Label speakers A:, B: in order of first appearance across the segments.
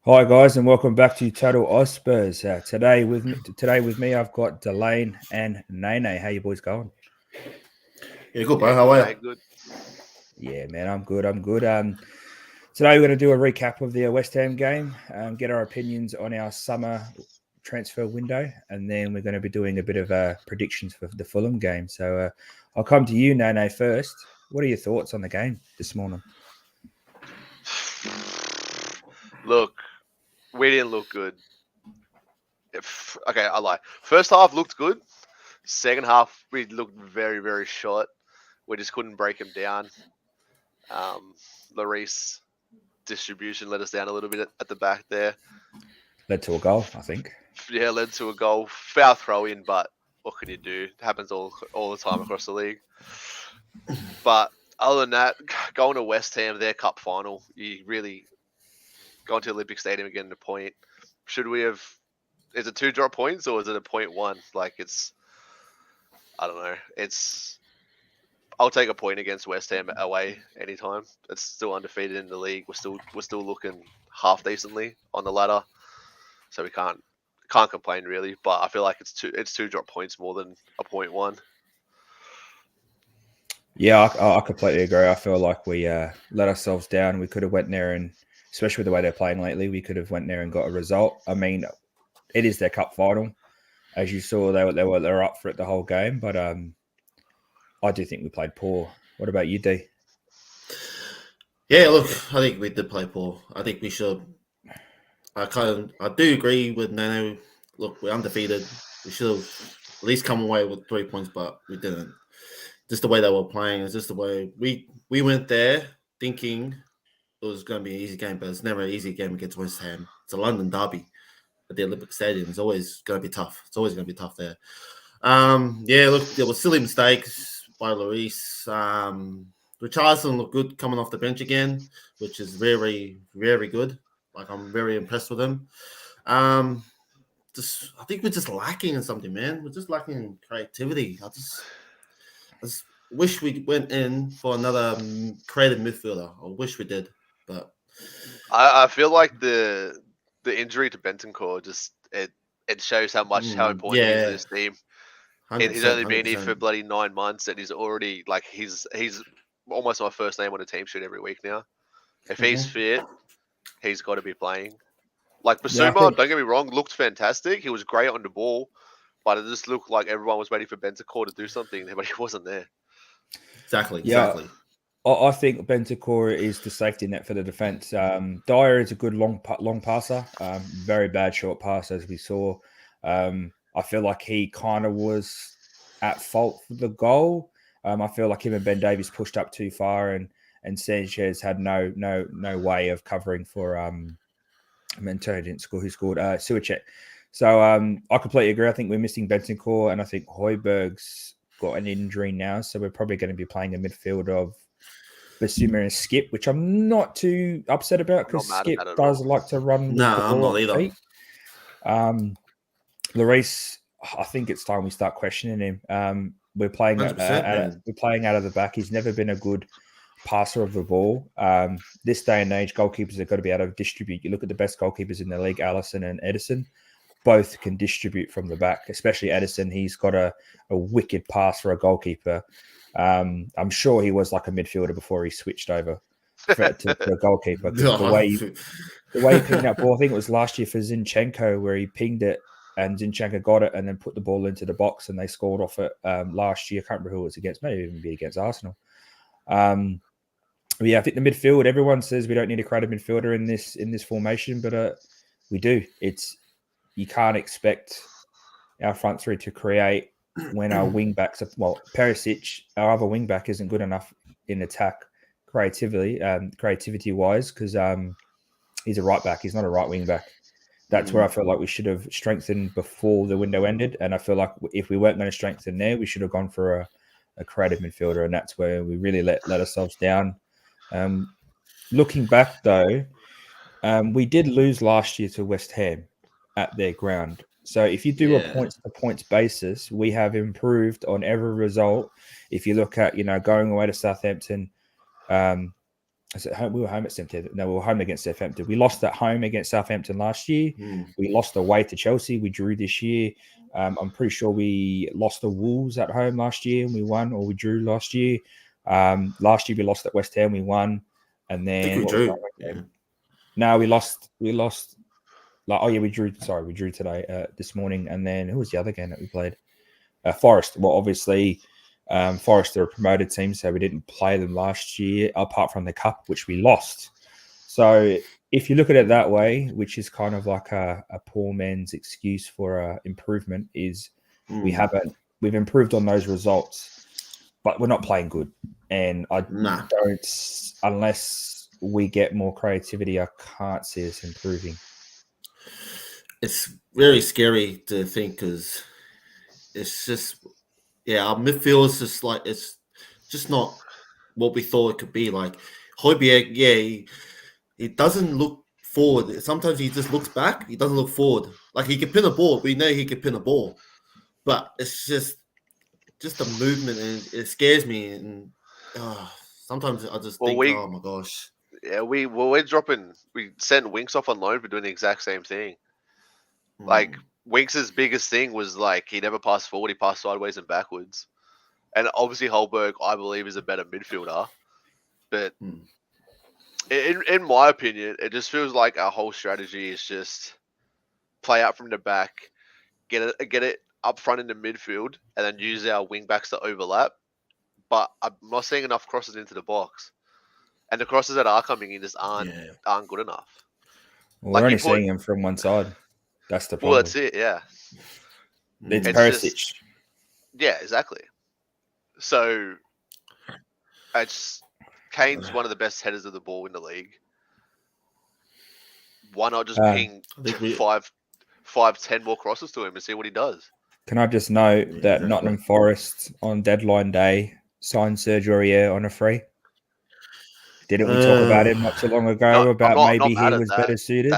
A: Hi guys, and welcome back to Total Ospers. Today with me, I've got Delane and Nene. How you boys going?
B: Yeah, good, bro.
C: Yeah,
B: How
C: good
B: are you?
C: mate, good.
A: Yeah, man, I'm good. I'm good. Today we're going to do a recap of the West Ham game, get our opinions on our summer transfer window, and then we're going to be doing a bit of predictions for the Fulham game. So I'll come to you, Nene, first. What are your thoughts on the game this morning?
C: Look, we didn't look good. Okay, I lie. First half looked good. Second half, we looked very, very short. We just couldn't break him down. Um, Lloris distribution let us down a little bit at the back there.
A: Led to a goal, I think.
C: Yeah, led to a goal. Foul throw in, but what can you do? It happens all the time across the league. But other than that, going to West Ham, their cup final, you really going to Olympic Stadium again to point. Should we have? Is it two drop points or is it a point one? Like I don't know. I'll take a point against West Ham away anytime. It's still undefeated in the league. We're still looking half decently on the ladder, so we can't complain really. But I feel like it's two drop points more than a point one.
A: Yeah, I completely agree. I feel like we let ourselves down. We could have went there and, especially with the way they're playing lately, we could have went there and got a result. I mean, it is their cup final, as you saw. They were up for it the whole game, but I do think we played poor. What about you, D?
B: Yeah, look, I think we did play poor. I think we should. I do agree with Nano. Look, we're undefeated. We should have at least come away with 3 points, but we didn't. Just the way they were playing, it's just the way we went there thinking it was going to be an easy game, but it's never an easy game against West Ham. It's a London derby at the Olympic Stadium. It's always going to be tough. It's always going to be tough there. Yeah, look, there were silly mistakes by Lloris. Richarlison looked good coming off the bench again, which is very, very good. Like I'm very impressed with him. Um, I think we're just lacking in something, man. We're just lacking in creativity. I just wish we went in for another creative midfielder. I wish we did, but
C: I feel like the injury to Bentancur it shows how important he is to
B: yeah,
C: this team. And he's
B: 100%,
C: only
B: hundred
C: been here for
B: percent.
C: bloody 9 months, and he's already like he's almost my first name on a team sheet every week now. If he's
B: Mm-hmm.
C: fit, he's got to be playing. Like
A: Yeah, I
C: Basuma,
A: think
C: don't get me wrong, looked fantastic. He was great on the ball, but it just looked like everyone was waiting for Bentancur to do something, but he wasn't there.
B: Exactly,
A: yeah,
B: exactly.
A: I think Bentancur is the safety net for the defense. Dyer is a good long passer, very bad short pass as we saw. I feel like he kind of was at fault for the goal. I feel like him and Ben Davies pushed up too far, and Sanchez had no way of covering for Mentone didn't score. Who scored? Suichet. So I completely agree. I think we're missing Bentancur, and I think Hoiberg's got an injury now, so we're probably going to be playing a midfield of Basuma and Skip, which I'm not too upset about
C: I'm not
A: because
C: mad at
A: Skip
C: that at
A: does
C: all.
A: like to run
B: No,
A: with the
B: I'm
A: ball
B: not
A: at the
B: either.
A: feet. Um, Lloris, I think it's time we start questioning him.
B: Hundred percent, man.
A: We're playing out of the back. He's never been a good passer of the ball. This day and age, goalkeepers have got to be able to distribute. You look at the best goalkeepers in the league, Allison and Edison. Both can distribute from the back, especially Edison. He's got a wicked pass for a goalkeeper. I'm sure he was like a midfielder before he switched over to a goalkeeper because the way he pinged that ball, I think it was last year for Zinchenko where he pinged it and Zinchenko got it and then put the ball into the box and they scored off it last year. I can't remember who it was against, maybe even be against Arsenal. Um, but yeah, I think the midfield. Everyone says we don't need a creative midfielder in this formation, but we do. It's you can't expect our front three to create when our wing backs are, well, Perisic, our other wing back, isn't good enough in attack creativity wise because he's a right back. He's not a right wing back. That's where I feel like we should have strengthened before the window ended. And I feel like if we weren't going to strengthen there, we should have gone for a creative midfielder. And that's where we really let ourselves down. Looking back, though, we did lose last year to West Ham at their ground. So if you do a
B: Yeah.
A: points to points basis, we have improved on every result. If you look at, going away to Southampton, um, Is it home? We were home at Southampton. No, we were home against Southampton. We lost at home against Southampton last year. We lost away to Chelsea. We drew this year. I'm pretty sure we lost the Wolves at home last year and we won, or we drew last year. Last year we lost at West Ham. We won, and
B: I think
A: then
B: we
A: what was
B: drew.
A: that
B: Yeah.
A: game? No, we lost. We lost. Like, oh yeah, we drew. Sorry, we drew today, this morning. And then who was the other game that we played? Forest. Well, obviously, Forest are a promoted team, so we didn't play them last year, apart from the cup, which we lost. So if you look at it that way, which is kind of like a poor man's excuse for improvement, is we've improved on those results, but we're not playing good. And I don't, unless we get more creativity, I can't see us improving.
B: It's very scary to think because it's just, our midfield is just like, it's just not what we thought it could be. Like, Højbjerg, he doesn't look forward. Sometimes he just looks back. He doesn't look forward. Like, he can pin a ball. We know he can pin a ball. But it's just the movement, and it scares me. And sometimes I just think, oh my gosh.
C: Yeah, we sent Winks off on loan for doing the exact same thing. Like, Winks' biggest thing was like he never passed forward, he passed sideways and backwards. And obviously Holberg, I believe, is a better midfielder. But in my opinion, it just feels like our whole strategy is just play out from the back, get it up front in the midfield, and then use our wing backs to overlap. But I'm not seeing enough crosses into the box. And the crosses that are coming in just aren't good enough.
A: Well, we're only seeing them from one side. That's the problem.
C: Well, that's it, yeah.
A: It's Perisic.
C: Yeah, exactly. So, Kane's one of the best headers of the ball in the league. Why not just ping 5-10 more crosses to him and see what he does?
A: Can I just note that Nottingham Forest on deadline day signed Serge Aurier on a free? Didn't we talk about him not too long ago about maybe he was better suited?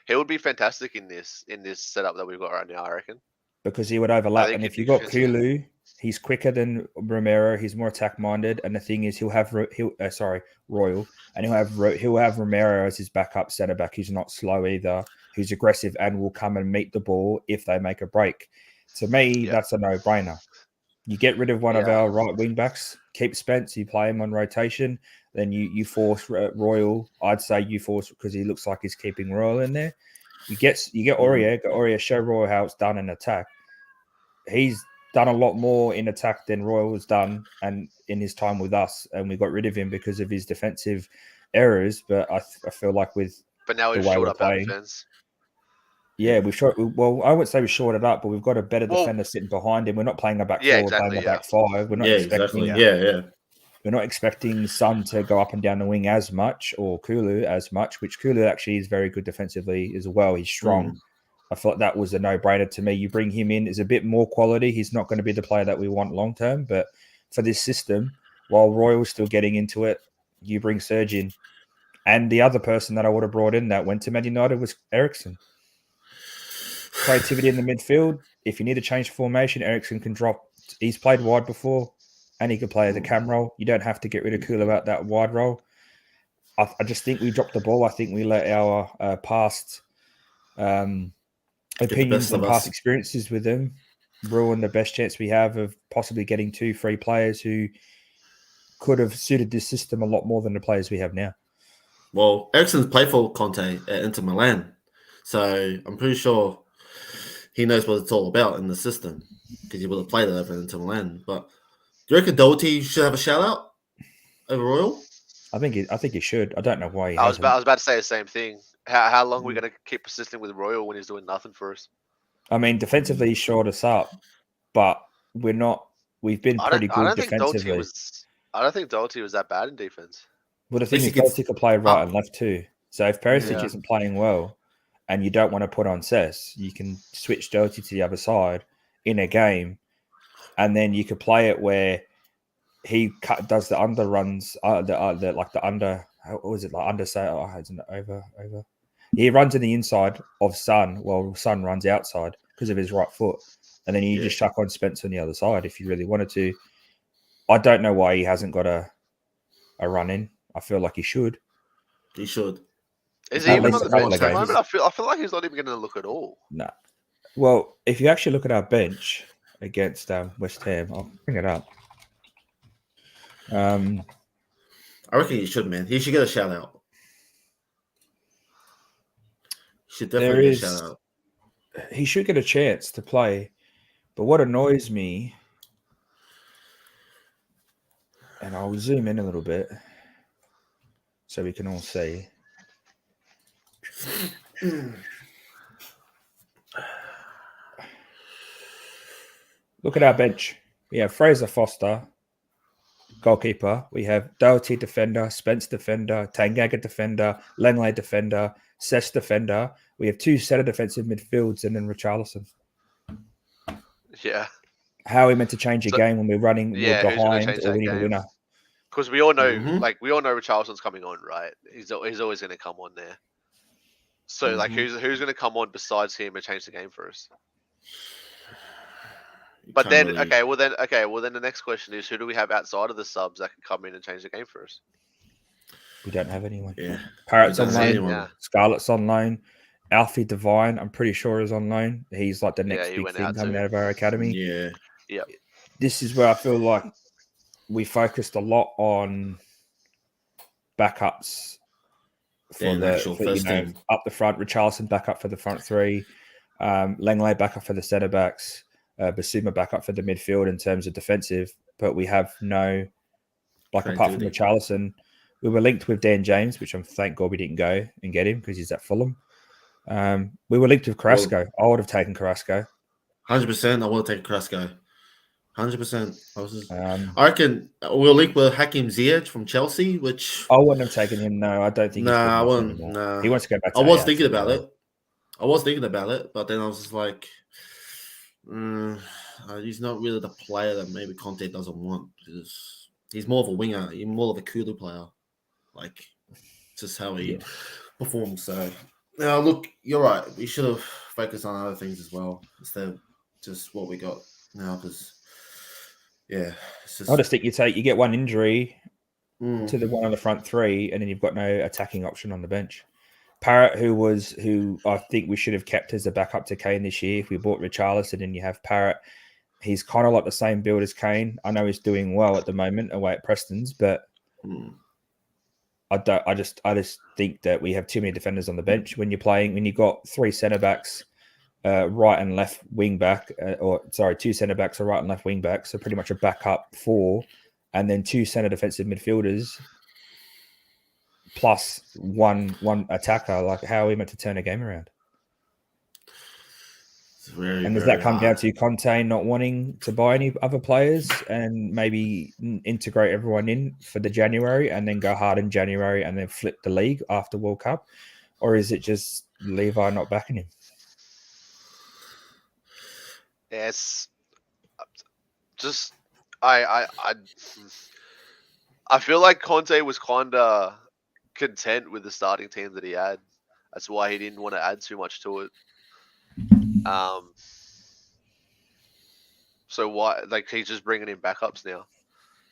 C: He would be fantastic in this setup that we've got right now, I reckon.
A: Because he would overlap, and if you got Kulu, he's quicker than Romero. He's more attack minded, and the thing is, he'll have Royal, and he'll have Romero as his backup centre back. Who's not slow either. Who's aggressive and will come and meet the ball if they make a break. To me, that's a no brainer. You get rid of one of our right wing backs, keep Spence, you play him on rotation, then you force Royal. I'd say you force, because he looks like he's keeping Royal in there. You get Aurier, show Royal how it's done in attack. He's done a lot more in attack than Royal has done, and in his time with us, and we got rid of him because of his defensive errors. But I feel like
C: but now we've short up our defense.
A: Yeah, we've short. Well, I wouldn't say we shorted up, but we've got a better defender sitting behind him. We're not playing a back four, we're playing a back five. We're not expecting. We're not expecting Son to go up and down the wing as much, or Kulu as much. Which Kulu actually is very good defensively as well. He's strong. I thought that was a no-brainer to me. You bring him in, is a bit more quality. He's not going to be the player that we want long-term, but for this system, while Royal's still getting into it, you bring Serge in. And the other person that I would have brought in that went to Man United was Eriksen. Creativity in the midfield. If you need to change formation, Eriksen can drop. He's played wide before, and he can play the cam role. You don't have to get rid of Kulu out that wide role. I just think we dropped the ball. I think we let our past opinions and past experiences with them ruin the best chance we have of possibly getting 2-3 players who could have suited this system a lot more than the players we have now.
B: Well, Eriksen's played for Conte at Inter Milan, so I'm pretty sure he knows what it's all about in the system because he would have played it over Inter Milan. But do you reckon Doherty should have a shout out over Royal?
A: I think he should. I don't know why he
C: hasn't. I was about to say the same thing. How long are we going to keep persisting with Royal when he's doing nothing for us?
A: I mean, defensively, he shored us up, but we're not. We've been pretty good defensively.
C: I don't think Doherty was that bad in defense.
A: Well, the thing is, Doherty could play right and left too. So if Perisic isn't playing well, and you don't want to put on Cess, you can switch Doherty to the other side in a game, and then you could play it where he does the under runs, under. What was it like? Under say, over. He runs in the inside of Son, while Son runs outside because of his right foot, and then you just chuck on Spence on the other side if you really wanted to. I don't know why he hasn't got a a run in. I feel like he should.
B: He should.
C: Is
B: At
C: he even
A: least
C: on
A: a
C: the
A: couple
C: bench
A: of
C: at the
A: games.
C: moment? I feel like he's not even going to look at all.
A: No. Well, if you actually look at our bench against West Ham, I'll bring it up.
B: I reckon he should, man. He should get a shout out. He should definitely get a shout out.
A: He should get a chance to play. But what annoys me, and I'll zoom in a little bit so we can all see. Look at our bench. We have Fraser Foster, goalkeeper. We have Doherty defender, Spence defender, Tanganga defender, Lengley defender, Sess defender. We have 2 centre defensive midfields and then Richarlison.
C: Yeah.
A: How are we meant to change a game when we're running,
C: Yeah,
A: we're
C: who's going to
A: behind,
C: change
A: or
C: that
A: we need a
C: game?
A: winner?
C: Because we all know, Richarlison's coming on, right? He's always going to come on there. So, who's going to come on besides him and change the game for us? But then, then the next question is, who do we have outside of the subs that can come in and change the game for us?
A: We don't have anyone.
B: Yeah.
A: Parrott's on loan.
C: Yeah.
A: Scarlett's on loan. Alfie Devine, I'm pretty sure, is on loan. He's like the next big thing coming out of our academy.
B: Yeah.
C: Yeah.
A: This is where I feel like we focused a lot on backups for up the front. Richarlison back up for the front 3. Lengley back up for the centre backs. Basuma back up for the midfield in terms of defensive. But we have no, apart from Richarlison, we were linked with Dan James, which I'm thank God we didn't go and get him because he's at Fulham. We were linked with Carrasco. I would have taken Carrasco.
B: 100%. I would have taken Carrasco. 100%. I reckon we'll link with Hakim Ziyech from Chelsea, which
A: I wouldn't have taken him. No, I don't think.
B: I wouldn't. Nah.
A: He wants to go back.
B: I was thinking about it. But then I was just like, he's not really the player that maybe Conte doesn't want because he's more of a winger. He's more of a Kulu player, just how he performs. So now, look, you're right. We should have focused on other things as well instead of just what we got now because. Yeah,
A: I just think you get one injury to the one on the front 3, and then you've got no attacking option on the bench. Parrott, who I think we should have kept as a backup to Kane this year. If we bought Richarlison and you have Parrott, he's kind of like the same build as Kane. I know he's doing well at the moment away at Preston's, but I just think that we have too many defenders on the bench when you've got 3 centre backs. Right and left wing back, 2 centre backs, a right and left wing back, so pretty much a backup 4, and then 2 centre defensive midfielders plus one attacker. How are we meant to turn a game around? Does that come down to Conte not wanting to buy any other players and maybe integrate everyone in for the January and then go hard in January and then flip the league after World Cup, or is it just Levi not backing him?
C: Yes, just I feel like Conte was kind of content with the starting team that he had. That's why he didn't want to add too much to it. So why, he's just bringing in backups now,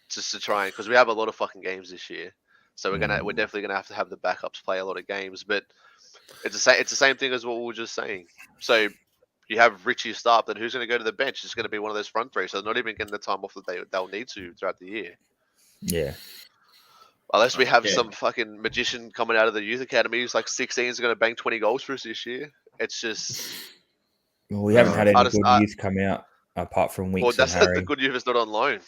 C: just to try because we have a lot of fucking games this year. So we're definitely gonna have to have the backups play a lot of games. But it's the same thing as what we were just saying. So. You have Richie start, then who's going to go to the bench? It's going to be one of those front 3, so they're not even getting the time off that they'll need to throughout the year.
A: Yeah.
C: Unless we have some fucking magician coming out of the youth academy who's 16 is going to bang 20 goals for us this year. It's just...
A: Well, we haven't had any good youth come out apart from Winks and Harry.
C: The good youth is not on loan.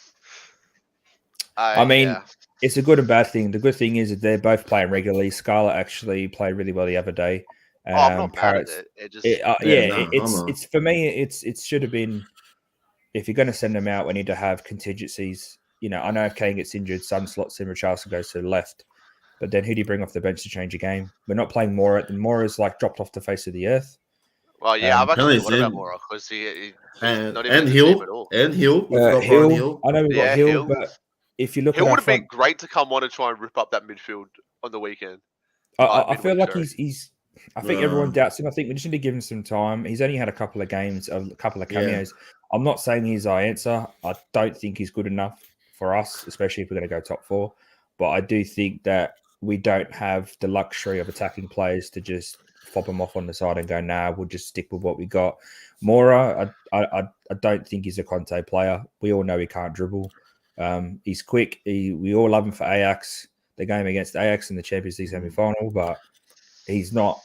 A: It's a good and bad thing. The good thing is that they're both playing regularly. Scarlett actually played really well the other day.
C: I'm not mad at it.
A: It's for me. It should have been. If you're going to send them out, we need to have contingencies. I know if Kane gets injured, Sun slots in, Richarlison goes to the left. But then who do you bring off the bench to change a game? We're not playing Mora. Mora's dropped off the face of the earth.
C: Well, yeah, I've actually thought about Mora because he's not even
B: Hill
C: at all.
B: And Hill.
A: Hill. I know we've got Hill, but if you look,
C: Hill would have been great to come on and try and rip up that midfield on the weekend.
A: I feel like he's. I think everyone doubts him. I think we just need to give him some time. He's only had a couple of games, a couple of cameos. I'm not saying he's our answer. I don't think he's good enough for us, especially if we're going to go top 4. but I do think that we don't have the luxury of attacking players to just fob them off on the side and go, nah, we'll just stick with what we got. Mora, I don't think he's a Conte player. We all know he can't dribble. He's quick. We all love him for Ajax. The game against Ajax in the Champions League semi-final, but he's not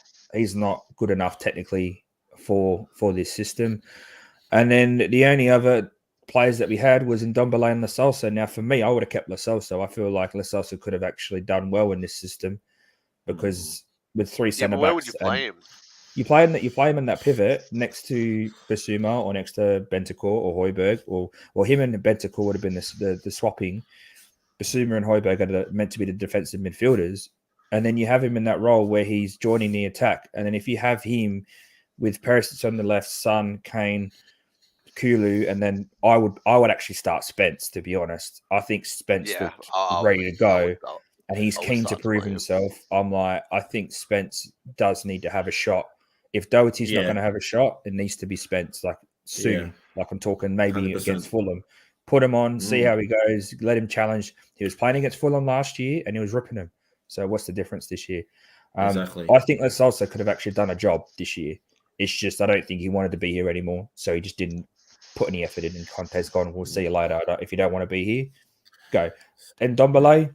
A: good enough technically for this system. And then the only other players that we had was Ndombele and Lo Celso. Now, for me, I would have kept Lo Celso. I feel like Lo Celso could have actually done well in this system because with three centre backs,
C: where would you play him?
A: You play him in that pivot next to Basuma or next to Bentancur or Højbjerg, or him and Bentancur would have been the swapping. Basuma and Højbjerg are meant to be the defensive midfielders, and then you have him in that role where he's joining the attack. And then if you have him with Perisic on the left, Son, Kane, Kulu, and then I would actually start Spence, to be honest. I think Spence looked ready to go. And he's keen to prove himself. I'm like, I think Spence does need to have a shot. If Doherty's not going to have a shot, it needs to be Spence, like soon. Yeah. Like I'm talking maybe 100%. Against Fulham. Put him on, see how he goes, let him challenge. He was playing against Fulham last year and he was ripping him. So what's the difference this year?
B: Exactly.
A: I think Lo Celso could have actually done a job this year. It's just I don't think he wanted to be here anymore. So he just didn't put any effort in, and Conte's gone, we'll see you later. If you don't want to be here, go. And Ndombele,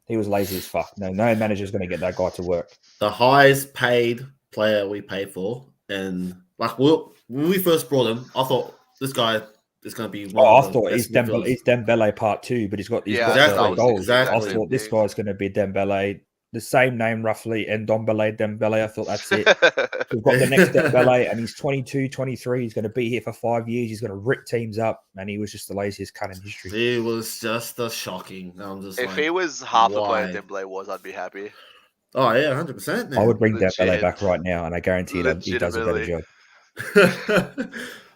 A: he was lazy as fuck. No manager's going to get that guy to work.
B: The highest paid player we paid for, and like when we first brought him, I thought this guy is going to be one of the best midfielders.
A: He's Dembele part 2, but he's got
B: exactly.
A: goals.
B: Exactly.
A: I thought this guy's going to be Dembele. The same name roughly, and Dembele. I thought that's it. We've got the next Dembele, and he's 22, 23. He's going to be here for 5 years. He's going to rip teams up, and he was just the laziest cut in history.
B: He was just shocking.
C: If he was half the player Dembele was, I'd be happy.
B: Oh yeah, 100%.
A: I would bring Dembele back right now, and I guarantee that he does a better job.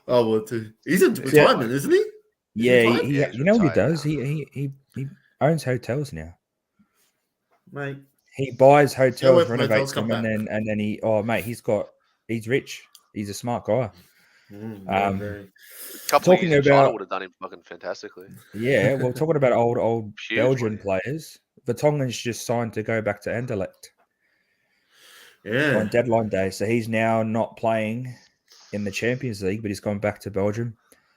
B: I would too. He's in retirement, isn't he?
A: Yeah, you know what he does? He owns hotels now,
B: mate.
A: He buys hotels, renovates them, and then he's rich. He's a smart guy.
C: Couple of years in China would have done him fucking fantastically.
A: Yeah, well, talking about old Belgian players, Vertonghen's just signed to go back to Anderlecht.
B: Yeah,
A: on deadline day, so he's now not playing in the Champions League, but he's gone back to Belgium.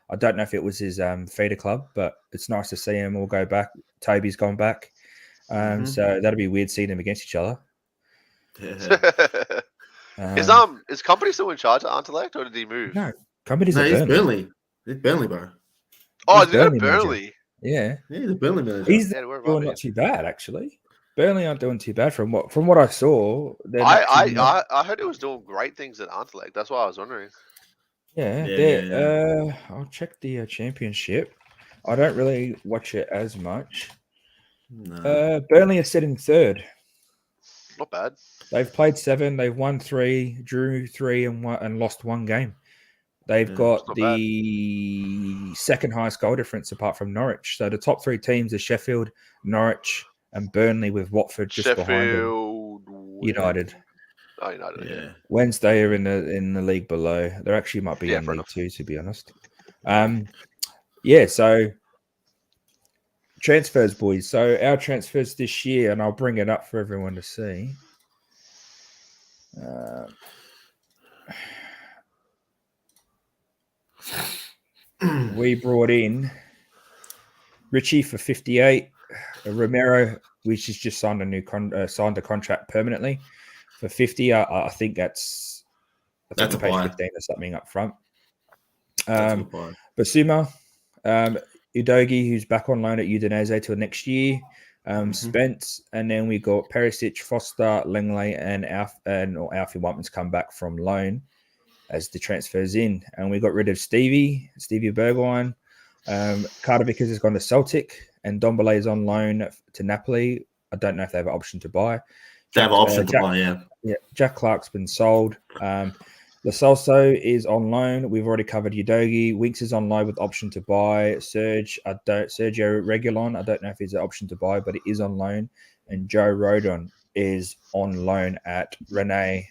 A: I don't know if it was his feeder club, but it's nice to see him all go back. Toby's gone back. So that'll be weird seeing them against each other.
C: Yeah. Is Company still in charge at Anderlecht, or did he move?
A: No, Company's
B: he's Burnley. He's Burnley, bro.
C: Oh, he's Burnley.
A: Yeah,
B: he's a Burnley manager.
A: He's doing not too bad, actually. Burnley aren't doing too bad from what I saw.
C: I heard he was doing great things at Anderlecht. That's why I was wondering.
A: Yeah. I'll check the championship. I don't really watch it as much. No. Burnley are sitting third.
C: Not bad.
A: They've played 7. They've won 3, drew 3, and lost 1 game. They've got the second highest goal difference apart from Norwich. So the top 3 teams are Sheffield, Norwich, and Burnley, with Watford just behind them. United.
C: Oh, United. Yeah.
A: Wednesday are in the league below. They actually might be in League 2, to be honest. So transfers, boys. So our transfers this year, and I'll bring it up for everyone to see. We brought in Richie for 58, Romero, which has just signed a contract permanently for 50. I think that's we paid 15 or something up front. Basuma, Udogi, who's back on loan at Udinese till next year. Spence, and then we got Perisic, Foster, Langley, and Alfie Whiteman's come back from loan as the transfers in, and we got rid of Stevie Bergwijn. Carter Vickers has gone to Celtic, and Ndombele is on loan to Napoli. I don't know if they have an option to buy.
B: They have an option to buy, yeah.
A: Yeah, Jack Clark's been sold. Lo Celso is on loan. We've already covered Udogi. Winks is on loan with option to buy. Sergio Reguilon, I don't know if he's an option to buy, but it is on loan. And Joe Rodon is on loan at Rennes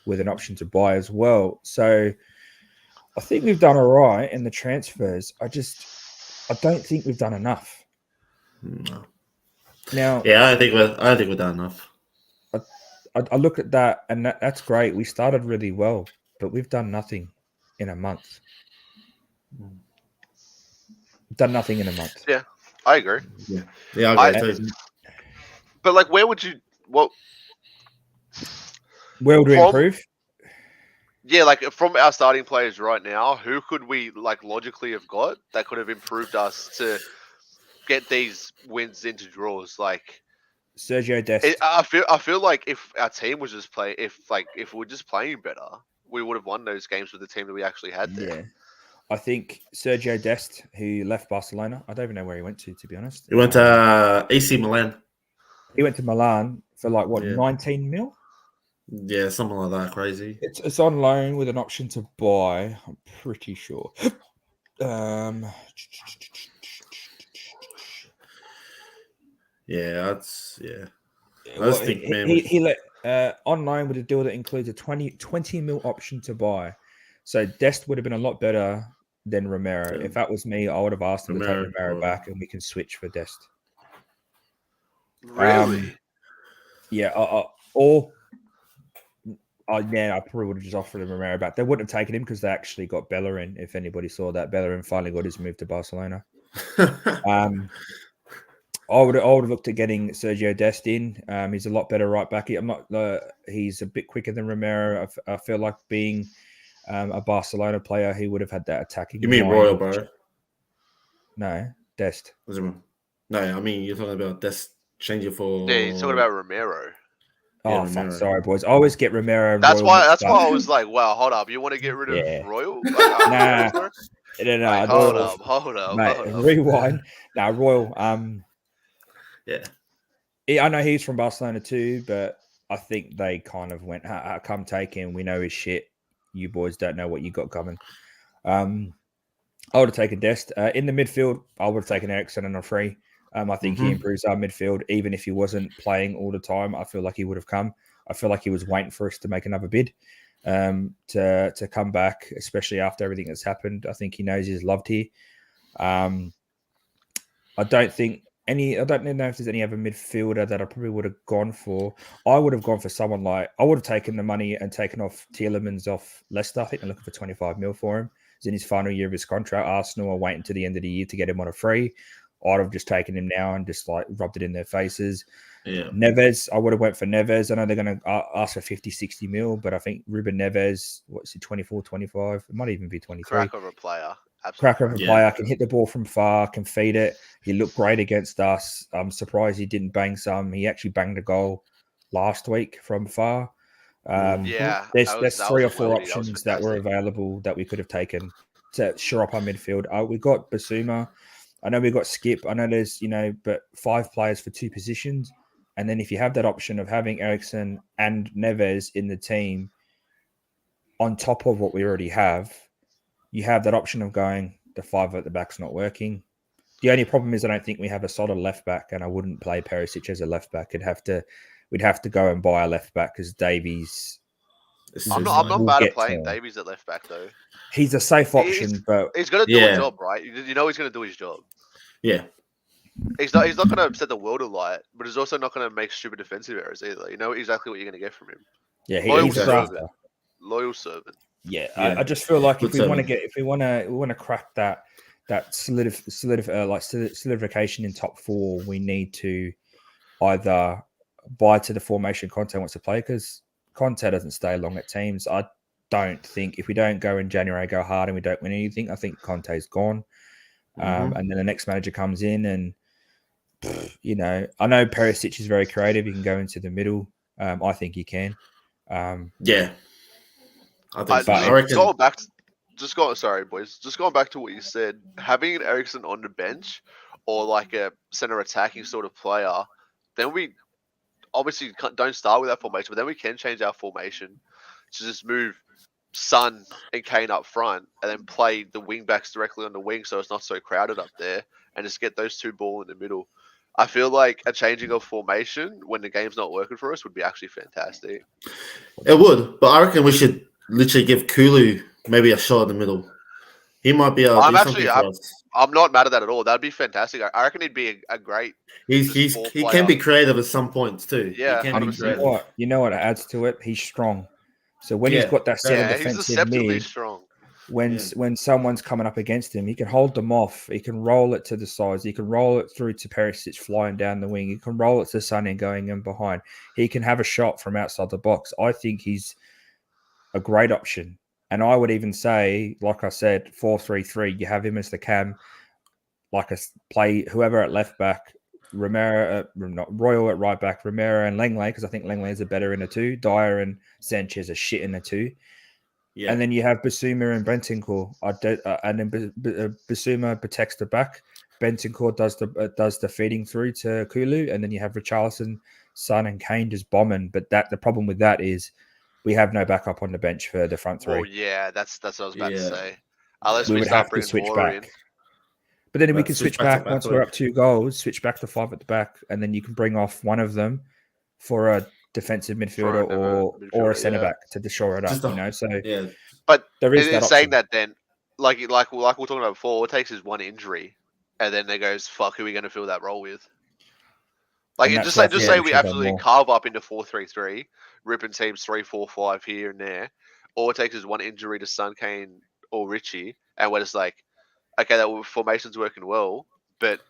A: with an option to buy as well. So I think we've done all right in the transfers. I don't think we've done enough.
B: No.
A: Now,
B: Yeah, I don't think we're done enough.
A: I look at that, and that's great. We started really well, but we've done nothing in a month. Done nothing in a month.
C: Yeah, I agree.
B: Yeah, I agree too.
C: But like, where would you? What
A: Well to
C: from?
A: improve.
C: Yeah, like from our starting players right now, who could we like logically have got that could have improved us to get these wins into draws? Like,
A: Sergio Dest.
C: I feel like if our team was just if we were just playing better, we would have won those games with the team that we actually had there.
A: Yeah. I think Sergio Dest, who left Barcelona, I don't even know where he went to be honest.
B: He went to AC Milan.
A: He went to Milan for like what,
B: Yeah.
A: 19 mil?
B: Yeah, something like that. Crazy.
A: It's on loan with an option to buy. I'm pretty sure.
B: Yeah, that's I
A: Well,
B: just think, man,
A: he let on loan with a deal that includes a 20 mil option to buy. So Dest would have been a lot better than Romero. If that was me, I would have asked him to take Romero back, and we can switch for Dest.
C: Really?
A: Yeah, I probably would have just offered him Romero back. They wouldn't have taken him because they actually got Bellerin. If anybody saw that, Bellerin finally got his move to Barcelona. I would have looked at getting Sergio Dest in. He's a lot better right back. He's a bit quicker than Romero. I feel like being a Barcelona player, he would have had that attacking.
B: You mean
A: line.
B: Royal, bro?
A: No, Dest.
B: No, I mean you're talking about Dest changing for.
C: Yeah, you're talking about Romero.
A: Oh,
B: Yeah,
A: fuck, sorry, boys. I always get Romero and
C: That's
A: Royal
C: why.
A: mixed
C: That's why
A: up.
C: I was like, "Wow, hold up! You want to get rid of Royal?"
A: Nah,
C: Romero?
A: no,
C: Like, hold up,
A: mate.
C: hold up.
A: Rewind. Now, Royal.
B: Yeah,
A: I know he's from Barcelona too, but I think they kind of went, "Come take him. We know his shit. You boys don't know what you got coming." I would have taken Dest in the midfield. I would have taken Ericsson on a free. I think he improves our midfield, even if he wasn't playing all the time. I feel like he would have come. I feel like he was waiting for us to make another bid to come back, especially after everything that's happened. I think he knows he's loved here. I don't know if there's any other midfielder that I probably would have gone for. I would have gone for someone like, I would have taken the money and taken off Tielemans off Leicester. I think they're looking for 25 mil for him. He's in his final year of his contract. Arsenal are waiting to the end of the year to get him on a free. I'd have just taken him now and just like rubbed it in their faces.
B: yeah.
A: Neves, I would have went for Neves. I know they're going to ask for 50, 60 mil, but I think Ruben Neves, what's he, 24, 25? It might even be 23.
C: Crack of a player.
A: Crack of a player, can hit the ball from far, can feed it. He looked great against us. I'm surprised he didn't bang some. He actually banged a goal last week from far. There's 3 or 4 options that were available that we could have taken to shore up our midfield. We got Basuma. I know we got Skip. I know there's, but 5 players for 2 positions. And then if you have that option of having Ericsson and Neves in the team on top of what we already have, you have that option of going, the 5 at the back's not working. The only problem is I don't think we have a solid left back, and I wouldn't play Perisic as a left back. We'd have to go and buy a left back because Davies.
C: I'm not bad at playing Davies at left back though.
A: He's a safe option, but
C: he's going to do a job, right? You know he's going to do his job.
B: Yeah.
C: He's not going to set the world alight, but he's also not going to make stupid defensive errors either. You know exactly what you're going to get from him.
A: Yeah,
C: he's a servant. Loyal servant.
A: Yeah, I just feel like if we want to crack that solidification in top 4, we need to either buy to the formation Conte wants to play, because Conte doesn't stay long at teams. I don't think if we don't go in January, go hard, and we don't win anything, I think Conte's gone. And then the next manager comes in, and I know Perisic is very creative. He can go into the middle. I think he can.
B: Yeah. I reckon.
C: Sorry, boys. Just going back to what you said, having an Ericsson on the bench or like a center attacking sort of player, then we obviously don't start with that formation, but then we can change our formation to just move Son and Kane up front and then play the wing backs directly on the wing so it's not so crowded up there and just get those 2 ball in the middle. I feel like a changing of formation when the game's not working for us would be actually fantastic.
B: It would, but I reckon we should literally give Kulu maybe a shot in the middle. He might be able to do something for us.
C: I'm not mad at that at all. That'd be fantastic. I reckon he'd be a great just
B: He
C: ball
B: can
C: player.
B: be creative at some points too.
C: Yeah,
B: he can be
C: 100%.
B: creative.
A: You know what adds to it? He's strong. So when he's
B: Yeah,
A: got that settled
C: Yeah, he's
A: defensive
C: deceptively
A: mid,
C: strong.
A: when someone's coming up against him, he can hold them off. He can roll it to the sides. He can roll it through to Perisic flying down the wing. He can roll it to Sonny going in behind. He can have a shot from outside the box. I think he's a great option. And I would even say, like I said, 4-3-3, you have him as the cam, like a play whoever at left back, Romero, not Royal at right back, Romero and Langley, because I think Langley is a better in a two. Dyer and Sanchez are shit in a two.
B: Yeah.
A: And then you have Basuma and Bentancur. And then Basuma protects the back. Bentancur does the feeding through to Kulu, and then you have Richarlison, Son, and Kane just bombing. But the problem with that is we have no backup on the bench for the front three.
C: Well, yeah, that's what I was about to
B: Yeah.
C: say. Unless
A: We
C: we
A: would
C: start
A: have to
C: bringing
A: switch
C: Waller
A: back.
C: in.
A: But then we
B: But
A: can
B: switch
A: switch
B: back to
A: back once
B: back
A: we're
B: leg.
A: up 2 goals, switch back to 5 at the back, and then you can bring off one of them for a defensive midfielder or a
C: midfielder,
A: centre
C: yeah.
A: back to shore it up.
B: Just a-
A: So
B: Yeah.
C: But
A: there is that
C: in saying
A: option.
C: that, then like we were talking about before, all it takes is one injury, and then there goes, fuck, who are we going to fill that role with? Like,
A: And
C: it
A: that's
C: just
A: why I
C: say just
A: feel
C: say
A: like we
C: we
A: should have done
C: absolutely
A: more.
C: carve up into 4-3-3, ripping teams 3-4-5 here and there. All it takes is one injury to Son, Kane, or Richie, and we're just like, okay, that formation's working well, but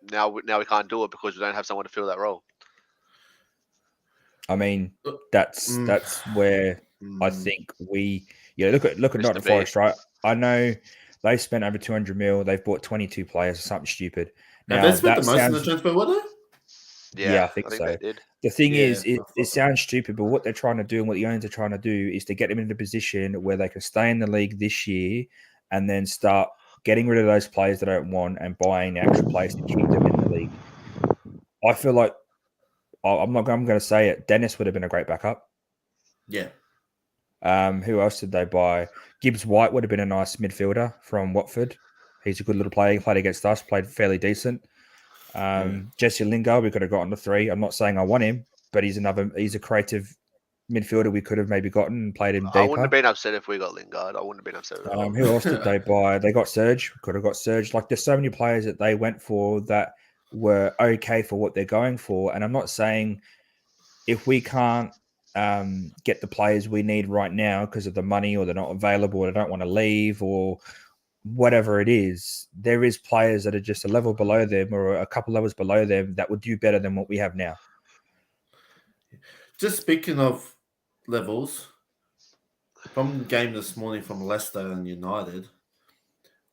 C: now we can't do it because we don't have someone to fill that role.
A: I mean, that's where I think we look at
C: Missed
A: Nottingham
C: the
A: Forest, right? I know they spent over 200 mil. They've bought 22 players or something stupid.
B: Have
A: Now
B: they spent the
A: that
B: most in the
A: sounds
B: transfer window?
A: yeah, I think
C: they
A: so.
C: did.
A: The thing
B: Yeah,
A: is, it sounds stupid, but what they're trying to do and what the owners are trying to do is to get them into a position where they can stay in the league this year and then start getting rid of those players they don't want and buying actual players to keep them in the league. I feel like I'm going to say it. Dennis would have been a great backup.
B: Yeah.
A: Who else did they buy? Gibbs White would have been a nice midfielder from Watford. He's a good little player. He played against us, played fairly decent. Jesse Lingard, we could have gotten to 3. I'm not saying I want him, but he's a creative midfielder we could have maybe gotten and played him deeper.
C: I wouldn't have been upset if we got Lingard. I wouldn't have been upset at all.
A: Who else did they buy? They got Serge. Could have got Serge. Like, there's so many players that they went for that were okay for what they're going for. And I'm not saying if we can't get the players we need right now because of the money or they're not available or they don't want to leave or whatever it is, there is players that are just a level below them or a couple levels below them that would do better than what we have now.
B: Just speaking of levels, from the game this morning from Leicester and United,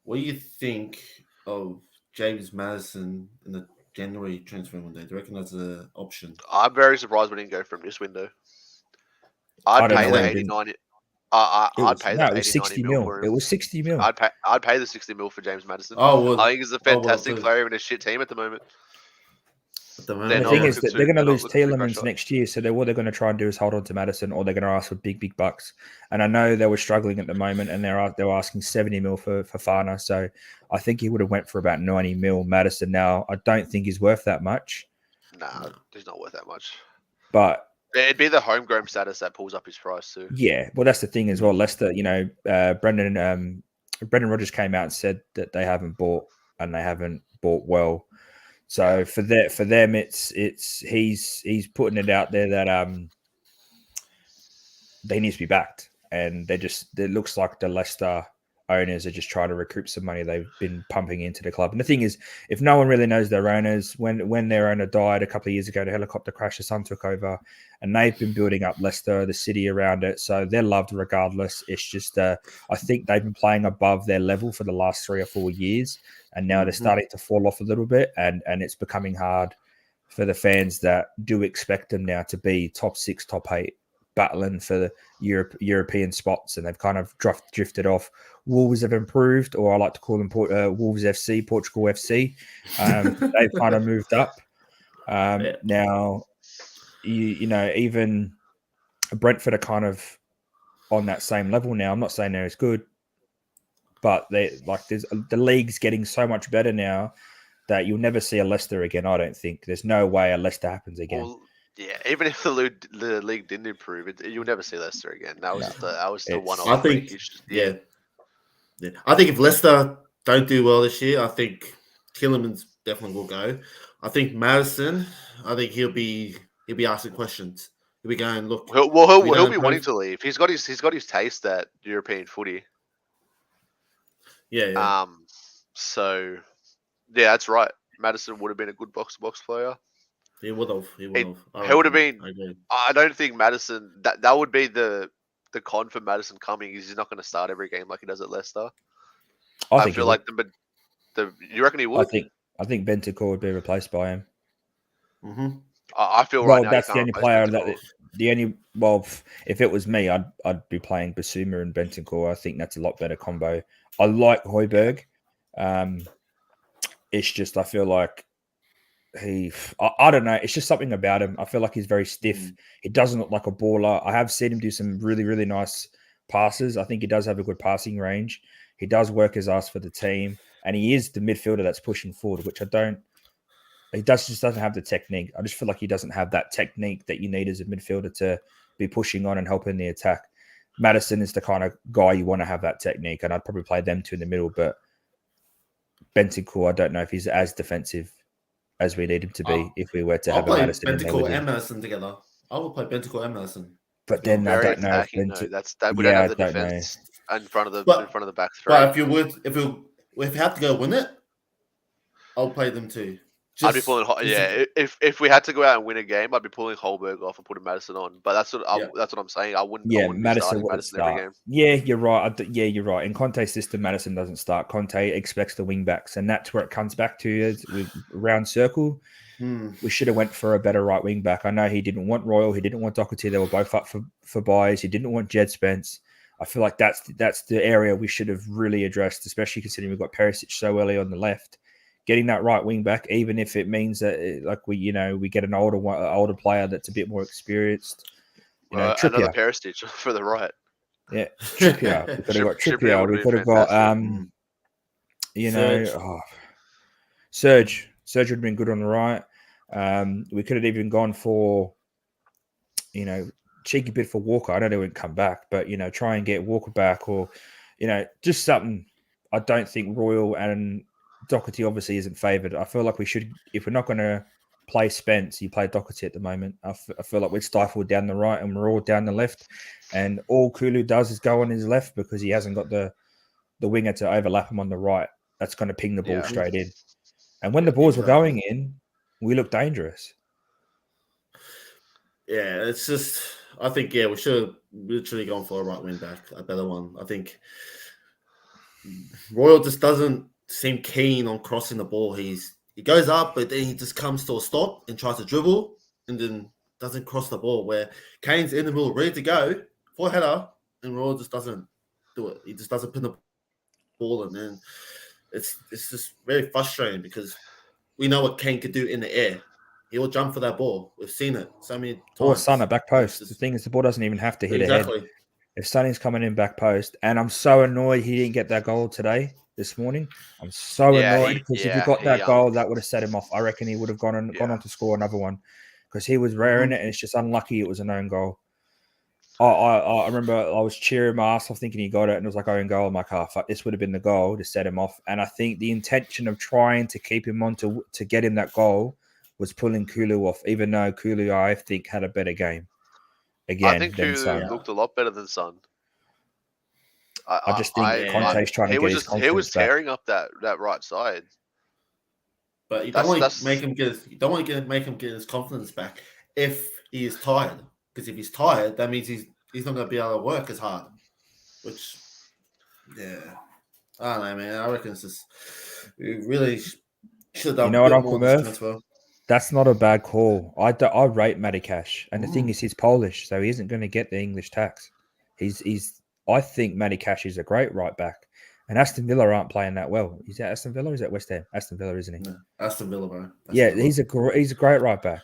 B: what do you think of James Maddison in the January transfer window? Do you reckon that's an option?
C: I'm very surprised we didn't go from this window.
A: I
C: I'd
A: don't
C: pay
A: know
C: the
A: why we
C: 80,
A: didn't.
C: 90. I'd pay the
A: It was
C: 80,
A: 60
C: 90 mil
A: mil.
C: for him.
A: It was 60 mil.
C: I'd pay the 60 mil for James Maddison.
B: Oh, well,
C: I think he's a fantastic player in a shit team at the moment.
A: The thing is that they're going to lose Tielemans
C: next
A: next year, so what they're going to try and do is hold on to Maddison, or they're going to ask for big bucks. And I know they were struggling at the moment, and they're asking 70 mil for Fafana. So I think he would have went for about 90 mil. Maddison now, I don't think he's worth that much.
C: Nah, he's not worth that much.
A: But
C: it'd be the homegrown status that pulls up his price too.
A: Yeah, well, that's the thing as well. Leicester, Brendan Rodgers came out and said that they haven't bought and they haven't bought well. So for them, it's he's putting it out there that they need to be backed, and it looks like the Leicester owners are just trying to recoup some money they've been pumping into the club. And the thing is, if no one really knows their owners, when their owner died a couple of years ago, the helicopter crash, the son took over, and they've been building up Leicester, the city around it, so they're loved regardless. It's just I think they've been playing above their level for the last 3 or 4 years, and now they're starting to fall off a little bit, and it's becoming hard for the fans that do expect them now to be top 6, top 8, battling for the European spots, and they've kind of drifted off. Wolves have improved, or I like to call them Wolves FC, Portugal FC. They've kind of moved up. Now, even Brentford are kind of on that same level now. I'm not saying they're as good, but the league's getting so much better now that you'll never see a Leicester again. I don't think there's no way a Leicester happens again.
C: Well, yeah, even if the league didn't improve, you'll never see Leicester again. That was the one-off.
B: I think, I think if Leicester don't do well this year. I think Tillerman's definitely will go. I think Madison. I think he'll be asking questions. He'll be going, look.
C: He'll be wanting to leave. He's got his taste at European footy.
B: Yeah.
C: So yeah, that's right. Madison would have been a good box-to-box player.
B: He would have.
C: He would have been. I don't think Madison. That would be the con for Madison coming. He's not going to start every game like he does at Leicester. I feel like you reckon he would?
A: I think Bentancur would be replaced by him.
B: Mm-hmm.
C: I feel right now
A: that's
C: you
A: the
C: can't
A: only player
C: Bentancur.
A: If it was me, I'd be playing Basuma and Bentancur. I think that's a lot better combo. I like Højbjerg. It's just I feel like I don't know. It's just something about him. I feel like he's very stiff. He doesn't look like a baller. I have seen him do some really, really nice passes. I think he does have a good passing range. He does work his ass for the team, and he is the midfielder that's pushing forward, which I don't. He just doesn't have the technique. I just feel like he doesn't have that technique that you need as a midfielder to be pushing on and helping the attack. Madison is the kind of guy you want to have that technique, and I'd probably play them two in the middle. But Bentancur, I don't know if he's as defensive as we need him to be if we were to have a Madison in there with him.
B: And Madison together. I will play Bentancur and Madison.
A: But then I don't know.
C: We don't have the defense in front of the back three.
B: But if you have to go win it, I'll play them too.
C: I'd be pulling. If we had to go out and win a game, I'd be pulling Højbjerg off and putting Madison on. But that's what I'm saying. I wouldn't.
A: Yeah,
C: I wouldn't
A: Madison wouldn't start every game. Yeah, you're right. You're right. In Conte's system, Madison doesn't start. Conte expects the wing backs, and that's where it comes back to with round circle. We should have went for a better right wing back. I know he didn't want Royal. He didn't want Doherty. They were both up for buys. He didn't want Jed Spence. I feel like that's the area we should have really addressed, especially considering we've got Perisic so early on the left. Getting that right wing back, even if it means that we get an older player that's a bit more experienced.
C: Another Perisic for the right.
A: Yeah, Trippier. We could have got Trippier. We could have got Serge. Serge would have been good on the right. We could have even gone for, cheeky bit for Walker. I know they wouldn't come back, but try and get Walker back, or just something. I don't think Royal and Doherty obviously isn't favoured. I feel like we should, if we're not going to play Spence, you play Doherty at the moment. I feel like we're stifled down the right and we're all down the left, and all Kulu does is go on his left because he hasn't got the winger to overlap him on the right. That's going to ping the ball straight in. And when the balls were going in, we looked dangerous.
B: Yeah, it's just, I think, we should have literally gone for a right wing back, a better one. I think Royal just doesn't seem keen on crossing the ball. He goes up, but then he just comes to a stop and tries to dribble and then doesn't cross the ball, where Kane's in the middle, ready to go for a header, and Royal just doesn't do it. He just doesn't pin the ball, and then it's just very frustrating because we know what Kane could do in the air. He will jump for that ball. We've seen it so many times.
A: Or Son at back post. The thing is, the ball doesn't even have to hit ahead. If Sonny's coming in back post, and I'm so annoyed he didn't get that goal this morning. I'm so annoyed because if he got that goal, that would have set him off. I reckon he would have gone on to score another one because he was raring it, and it's just unlucky it was an own goal. I remember I was cheering my ass off thinking he got it, and it was like own goal. I'm like, fuck, this would have been the goal to set him off. And I think the intention of trying to keep him on to get him that goal was pulling Kulu off, even though Kulu, I think, had a better game. Again,
C: I think Kulu looked a lot better than Son.
A: I just think Conte's trying to get his confidence back.
C: He was tearing up that right side.
B: But you don't want to make him get his confidence back if he is tired. Because if he's tired, that means he's not going to be able to work as hard. Which, I don't know, man. I reckon it's just we really should have done.
A: What, Uncle Murph? That's not a bad call. I rate Matty Cash, and the thing is, he's Polish, so he isn't going to get the English tax. I think Matty Cash is a great right back, and Aston Villa aren't playing that well. Is that Aston Villa or is that West Ham? Aston Villa, isn't he?
B: No, Aston Villa, bro.
A: He's a great right back.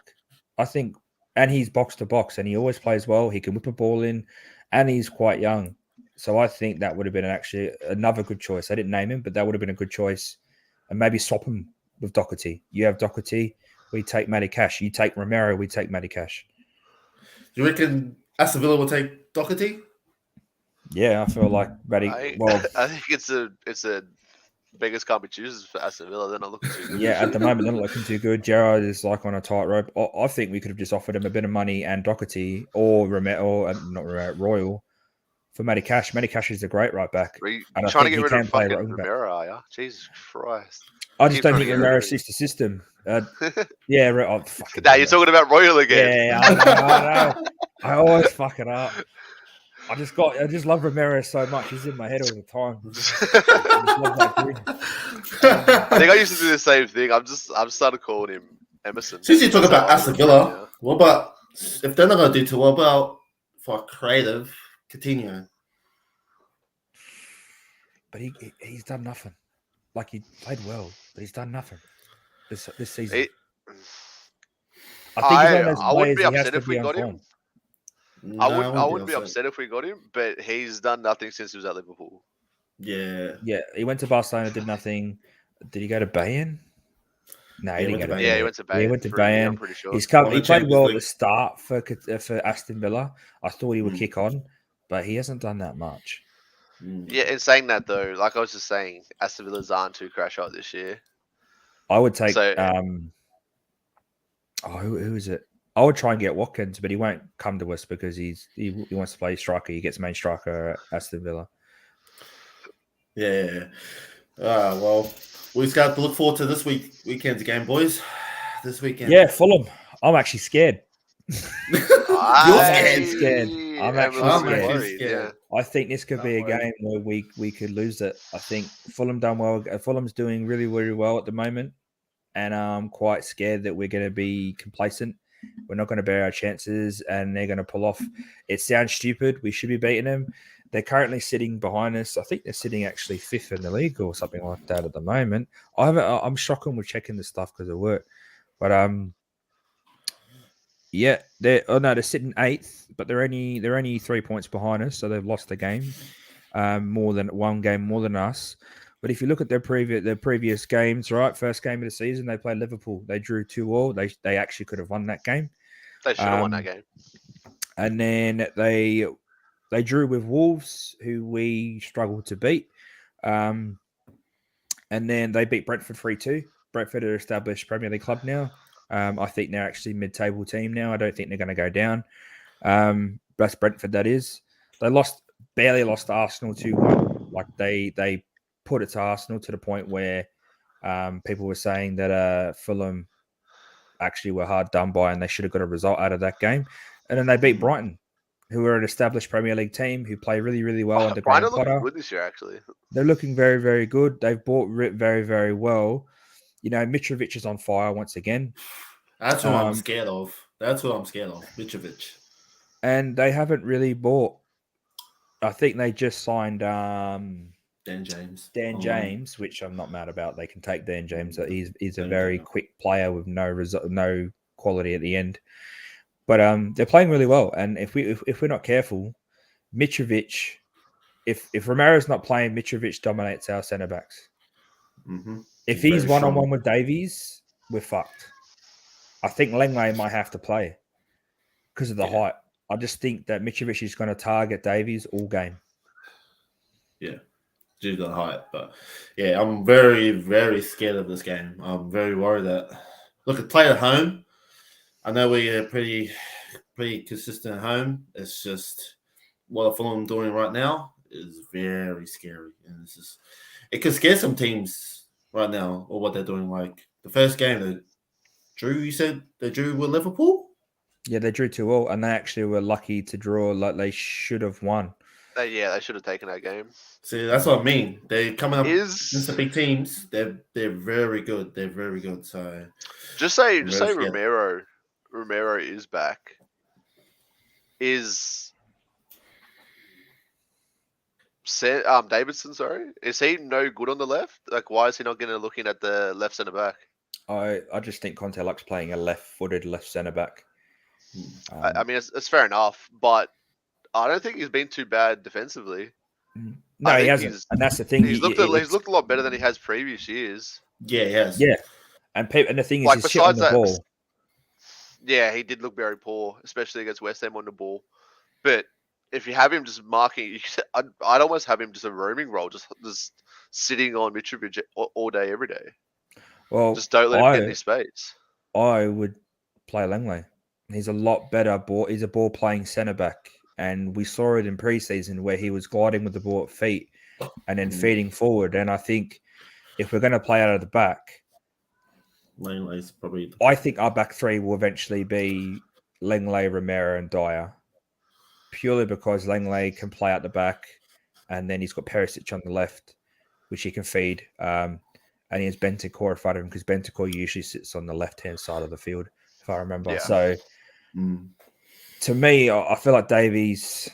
A: I think, and he's box to box, and he always plays well. He can whip a ball in, and he's quite young. So I think that would have been actually another good choice. I didn't name him, but that would have been a good choice, and maybe swap him with Doherty. You have Doherty, we take Matty Cash. You take Romero, we take Matty Cash.
B: Do you reckon Aston Villa will take Doherty?
A: Yeah, I feel like Matty.
C: I think it's a beggars can't be choosers for Aston Villa. They're not looking too good.
A: Yeah, at the moment they're not looking too good. Gerrard is like on a tightrope. I think we could have just offered him a bit of money and Doherty or not Royal for Matty Cash. Matty Cash is a great right back,
C: Are you
A: and I
C: trying to
A: think
C: get
A: he
C: rid of
A: can play
C: fucking
A: right back.
C: Romero, are you? Jesus Christ.
A: I just
C: Keep
A: don't
C: trying
A: think
C: to get rid
A: Romero
C: of him.
A: suits the system. Yeah, oh, fucking.
C: Now you're talking about Royal again.
A: Yeah, I know. I always fuck it up. I just love Romero so much. He's in my head all the time. I just love that grin.
C: I think I used to do the same thing. I've started calling him Emerson.
B: Since you talk
C: That's how
B: about
C: I
B: Aston
C: refer to him
B: Villa,
C: now.
B: what about if they're not going to do too well? What about for creative Coutinho?
A: But he's done nothing. Like he played well, but he's done nothing this season. I think he's one of those
C: I wouldn't
A: players
C: be
A: he has
C: upset
A: to
C: if
A: be
C: we
A: on
C: got
A: form.
C: him.
B: No,
C: I wouldn't be upset if we got him, but he's done nothing since he was at Liverpool.
B: Yeah.
A: Yeah, he went to Barcelona, did nothing. Did he go to Bayern? No, he didn't go to Bayern.
C: Yeah, he went to Bayern.
A: He went to
C: for a year, I'm
A: Bayern.
C: pretty sure.
A: He played
B: Champions
A: well at
B: League.
A: the start for Aston Villa. I thought he would kick on, but he hasn't done that much.
C: Yeah, in saying that though, like I was just saying, Aston Villa's aren't too crash out this year.
A: I would take
C: So-
A: who is it? I would try and get Watkins, but he won't come to us because he wants to play striker. He gets main striker at Aston Villa.
B: Yeah. Well, we've got to look forward to this weekend's game, boys. This weekend.
A: Yeah, Fulham. I'm actually scared.
B: You're
A: I'm
B: scared.
A: actually scared.
C: Yeah.
A: I think this could be a game where we could lose it. I think Fulham done well. Fulham's doing really, really well at the moment, and I'm quite scared that we're going to be complacent. We're not going to bear our chances, and they're going to pull off. It sounds stupid. We should be beating them. They're currently sitting behind us. I think they're sitting actually 5th in the league or something like that at the moment. I'm shocking with checking the stuff because of work, but yeah, they're sitting 8th, but they're only 3 points behind us, so they've lost the game, more than one game more than us. But if you look at their previous games, right, first game of the season, they played Liverpool. They drew 2-2. They actually could have won that game.
C: They should have won that game.
A: And then they drew with Wolves, who we struggled to beat. And then they beat Brentford 3-2. Brentford are established Premier League club now. I think they're actually mid-table team now. I don't think they're going to go down. That's Brentford, that is. They barely lost to Arsenal 2-1. Like they put it to Arsenal to the point where people were saying that Fulham actually were hard done by and they should have got a result out of that game. And then they beat Brighton, who are an established Premier League team who play really, really well under Graham
C: Brighton
A: Potter.
C: looking good this year, actually.
A: They're looking very, very good. They've bought very, very well. You know, Mitrovic is on fire once again.
B: That's what I'm scared of. Mitrovic.
A: And they haven't really bought. I think they just signed
B: Dan James.
A: which I'm not mad about. They can take Dan James. He's a very quick player with no quality at the end. But they're playing really well. And if we're not careful, Mitrovic, if Romero's not playing, Mitrovic dominates our centre backs.
B: Mm-hmm.
A: If he's one-on-one with Davies, we're fucked. I think Lenglet might have to play because of the height. I just think that Mitrovic is going to target Davies all game.
B: Yeah, due to the height. But yeah, I'm very, very scared of this game. I'm very worried that play at home. I know we are pretty consistent at home. It's just what Fulham doing right now is very scary, and it could scare some teams right now or what they're doing. Like the first game, they drew. You said they drew with Liverpool.
A: Yeah, they drew 2-2, and they actually were lucky to draw. Like they should have won.
C: They should have taken that game.
B: See, that's what I mean. They're coming up against the big teams. They're very good. They're very good. So
C: just say Romero is back. Is Davidson, sorry, is he no good on the left? Like, why is he not looking at the left centre back?
A: I just think Conte likes playing a left-footed left centre back.
C: I mean, it's fair enough, but I don't think he's been too bad defensively.
A: No, he hasn't, and that's the thing.
C: He's looked a lot better than he has previous years.
B: Yeah, he has.
A: Yeah, and the thing is, he's shit on the ball.
C: Yeah, he did look very poor, especially against West Ham on the ball. But if you have him just marking, I'd almost have him just a roaming role, just sitting on Mitrovic all day, every day.
A: Well,
C: Just don't let him get any space.
A: I would play Langley. He's a lot better ball. He's a ball playing centre back, and we saw it in preseason where he was gliding with the ball at feet and then feeding forward. And I think if we're going to play out of the back,
B: Langley's probably.
A: I think our back three will eventually be Langley, Romero, and Dyer, purely because Langley can play out the back, and then he's got Perisic on the left, which he can feed. And he has Bentancur in front of him because Bentancur usually sits on the left-hand side of the field, if I remember.
C: Yeah.
A: So to me, I feel like Davies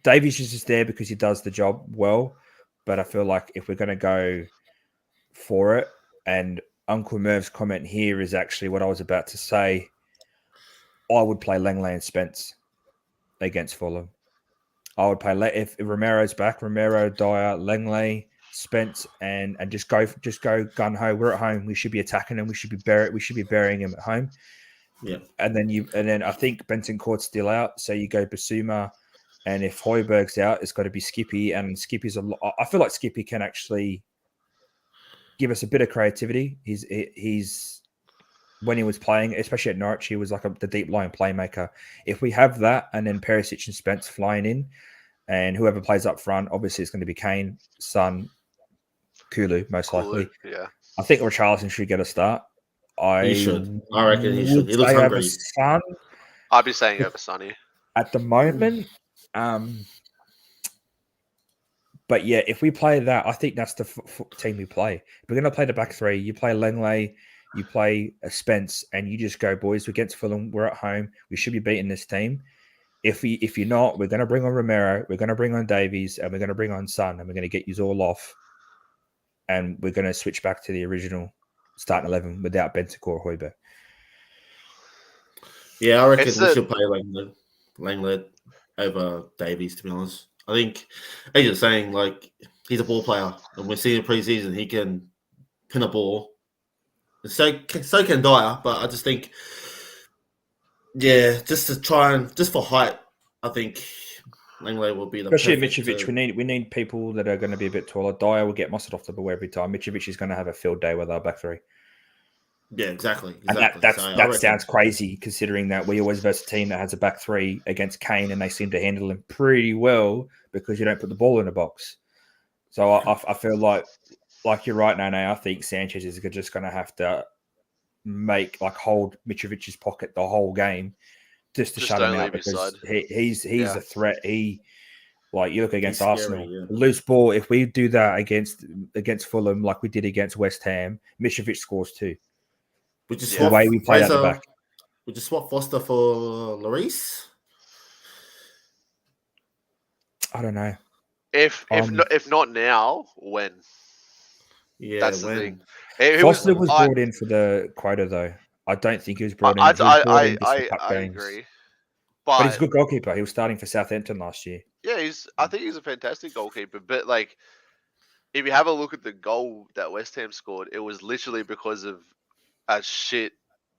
A: is just there because he does the job well. But I feel like if we're going to go for it, and Uncle Merv's comment here is actually what I was about to say, I would play Langley and Spence against Fulham. I would play if Romero's back, Romero, Dyer, Langley, Spence, and just go gun ho. We're at home. We should be attacking him. We should be burying him at home.
B: Yeah.
A: And then I think Bentancur's still out, so you go Basuma, and if Højbjerg's out, it's got to be Skippy, and Skippy's I feel like Skippy can actually give us a bit of creativity. He's when he was playing, especially at Norwich, he was like the deep line playmaker. If we have that, and then Perisic and Spence flying in, and whoever plays up front, obviously it's going to be Kane, Son, Kulu, most likely.
C: Yeah.
A: I think Richarlison should get a start.
B: He should. I reckon he should. He looks hungry.
A: Son
C: I'd be saying over Sonny
A: at the moment. But yeah, if we play that, I think that's the team we play. If we're going to play the back three, you play Langley, you play Spence, and you just go, boys, we're against Fulham, we're at home, we should be beating this team. If you're not, we're going to bring on Romero, we're going to bring on Davies, and we're going to bring on Son, and we're going to get you all off, and we're going to switch back to the original starting 11 without Bentancur or Højbjerg.
B: Yeah, I reckon we should play Langley over Davies, to be honest. I think, as you're saying, like, he's a ball player, and we're seeing in pre-season he can pin a ball. So can Dyer, but I just think, just to try and just for height, I think Langley will be the
A: especially Mitrovic. We need people that are going to be a bit taller. Dyer will get mustered off the ball every time. Mitrovic is going to have a field day with our back three.
B: Yeah, exactly.
A: And that sounds crazy considering that we always verse a team that has a back three against Kane, and they seem to handle him pretty well because you don't put the ball in the box. So I feel like you're right, Nene. I think Sanchez is just going to have to hold Mitrovic's pocket the whole game just to shut him out because he's a threat. You look against Arsenal, loose ball. If we do that against Fulham like we did against West Ham, Mitrovic scores too. The way we play at the back.
B: Would you swap Foster for Lloris?
A: I don't know.
C: If not now, when?
B: Yeah,
C: that's the thing.
A: Foster was brought in for the quota, though. I don't think he was brought in.
C: I agree.
A: But he's a good goalkeeper. He was starting for Southampton last year.
C: Yeah, I think he's a fantastic goalkeeper. But if you have a look at the goal that West Ham scored, it was literally because of a shit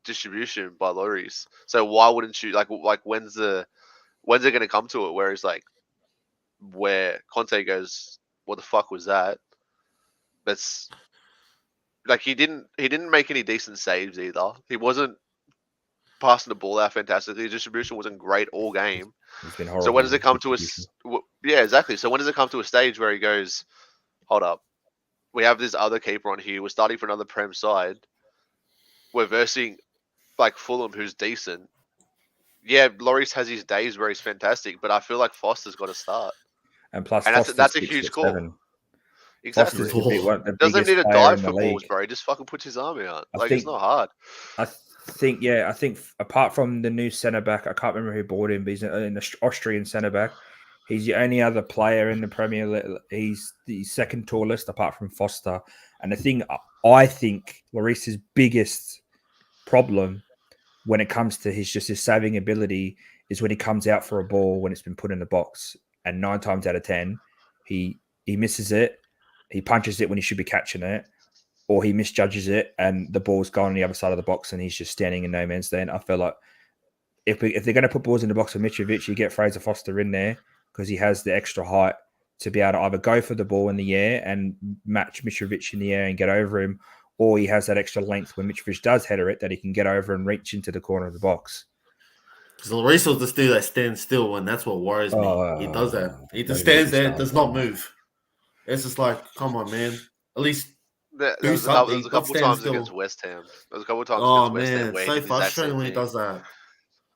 C: distribution by Lloris. So why wouldn't you when's it going to come to it? Where it's where Conte goes, what the fuck was that? That's he didn't make any decent saves either. He wasn't passing the ball out fantastically. His distribution wasn't great all game.
A: It's been horrible.
C: So when does it come to exactly. So when does it come to a stage where he goes, hold up, we have this other keeper on here. We're starting for another Prem side. We're versing Fulham, who's decent. Yeah, Lloris has his days where he's fantastic, but I feel like Foster's got to start.
A: And plus,
C: that's a huge call. Exactly.
A: Doesn't
C: need to dive for balls, bro. He just fucking puts his arm out. It's not hard.
A: I think apart from the new centre back, I can't remember who bought him, but he's an Austrian centre back. He's the only other player in the Premier League. He's the second tallest apart from Foster. And I think Lloris's biggest problem when it comes to his saving ability is when he comes out for a ball when it's been put in the box. And 9 times out of 10, he misses it. He punches it when he should be catching it, or he misjudges it and the ball's gone on the other side of the box and he's just standing in no man's land. I feel like if they're going to put balls in the box for Mitrovic, you get Fraser Foster in there because he has the extra height to be able to either go for the ball in the air and match Mitrovic in the air and get over him, or he has that extra length when Mitrovic does header it that he can get over and reach into the corner of the box.
B: Because Lloris will just do that stand still, and that's what worries me. He does that. He just stands there and does not move. It's just like, come on, man. At least
C: There
B: do
C: was
B: something.
C: a
B: Not
C: couple
B: stand
C: times
B: still.
C: against West Ham. There was a couple of times
B: Oh
C: against West Ham
B: man,
C: where
B: so
C: he did the exact
B: frustrating
C: same
B: when he
C: thing.
B: does that.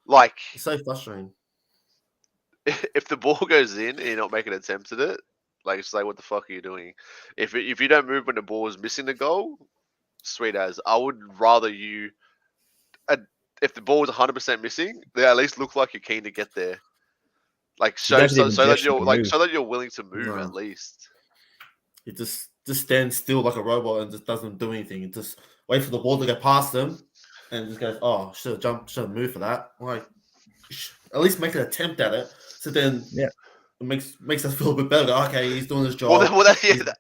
C: Like,
B: It's so frustrating.
C: if the ball goes in and you're not making an attempt at it, like it's like, what the fuck are you doing? If you don't move when the ball is missing the goal, sweet as. I would rather you, if the ball is 100% missing, they at least look like you're keen to get there. Like
A: He doesn't even
C: so that
A: gesture
C: you're
A: to
C: like
A: move.
C: so that you're willing to move
B: No.
C: at least.
B: He just stands still like a robot and just doesn't do anything. He just wait for the ball to get past him and just goes, "Oh, should have jumped, should have moved for that." Like, at least make an attempt at it. So then,
A: Yeah.
B: it makes us feel a bit better. Okay, he's doing his
C: Well,
B: job.
C: I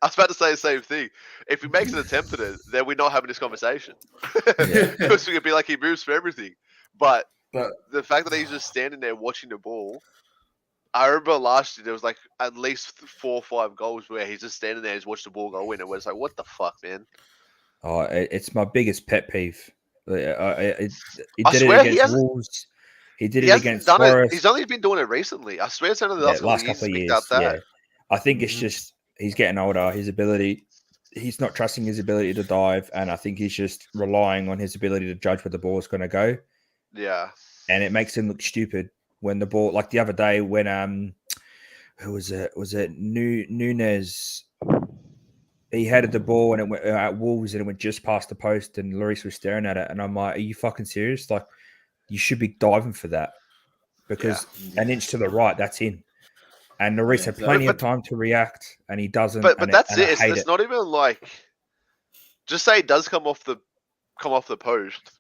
C: was about to say the same thing. If he makes an attempt at it, then we're not having this conversation. Because we could be like, he moves for everything. But the fact that he's just standing there watching the ball, I remember last year there was like at least 4 or 5 goals where he's just standing there, he's watched the ball go in, and we're just like, what the fuck, man?
A: Oh, it's my biggest pet peeve. He
C: I
A: did it
C: swear he
A: against
C: hasn't.
A: Wolves. He did
C: He
A: it
C: hasn't
A: against
C: done it.
A: Forest.
C: He's only been doing it recently. I swear it's only the
A: Yeah,
C: last couple of years he's picked up that.
A: Yeah, I think it's just he's getting older. He's not trusting his ability to dive, and I think he's just relying on his ability to judge where the ball is going to go.
C: Yeah,
A: and it makes him look stupid when the ball, like the other day when who was it? Was it Nunes? He headed the ball and it went at Wolves and it went just past the post, and Lloris was staring at it, and I'm like, "Are you fucking serious? Like, you should be diving for that because an inch to the right, that's in." And Lloris had plenty of time to react, and he doesn't.
C: But that's
A: and I
C: it.
A: hate
C: It's not even like, just say it does come off the post,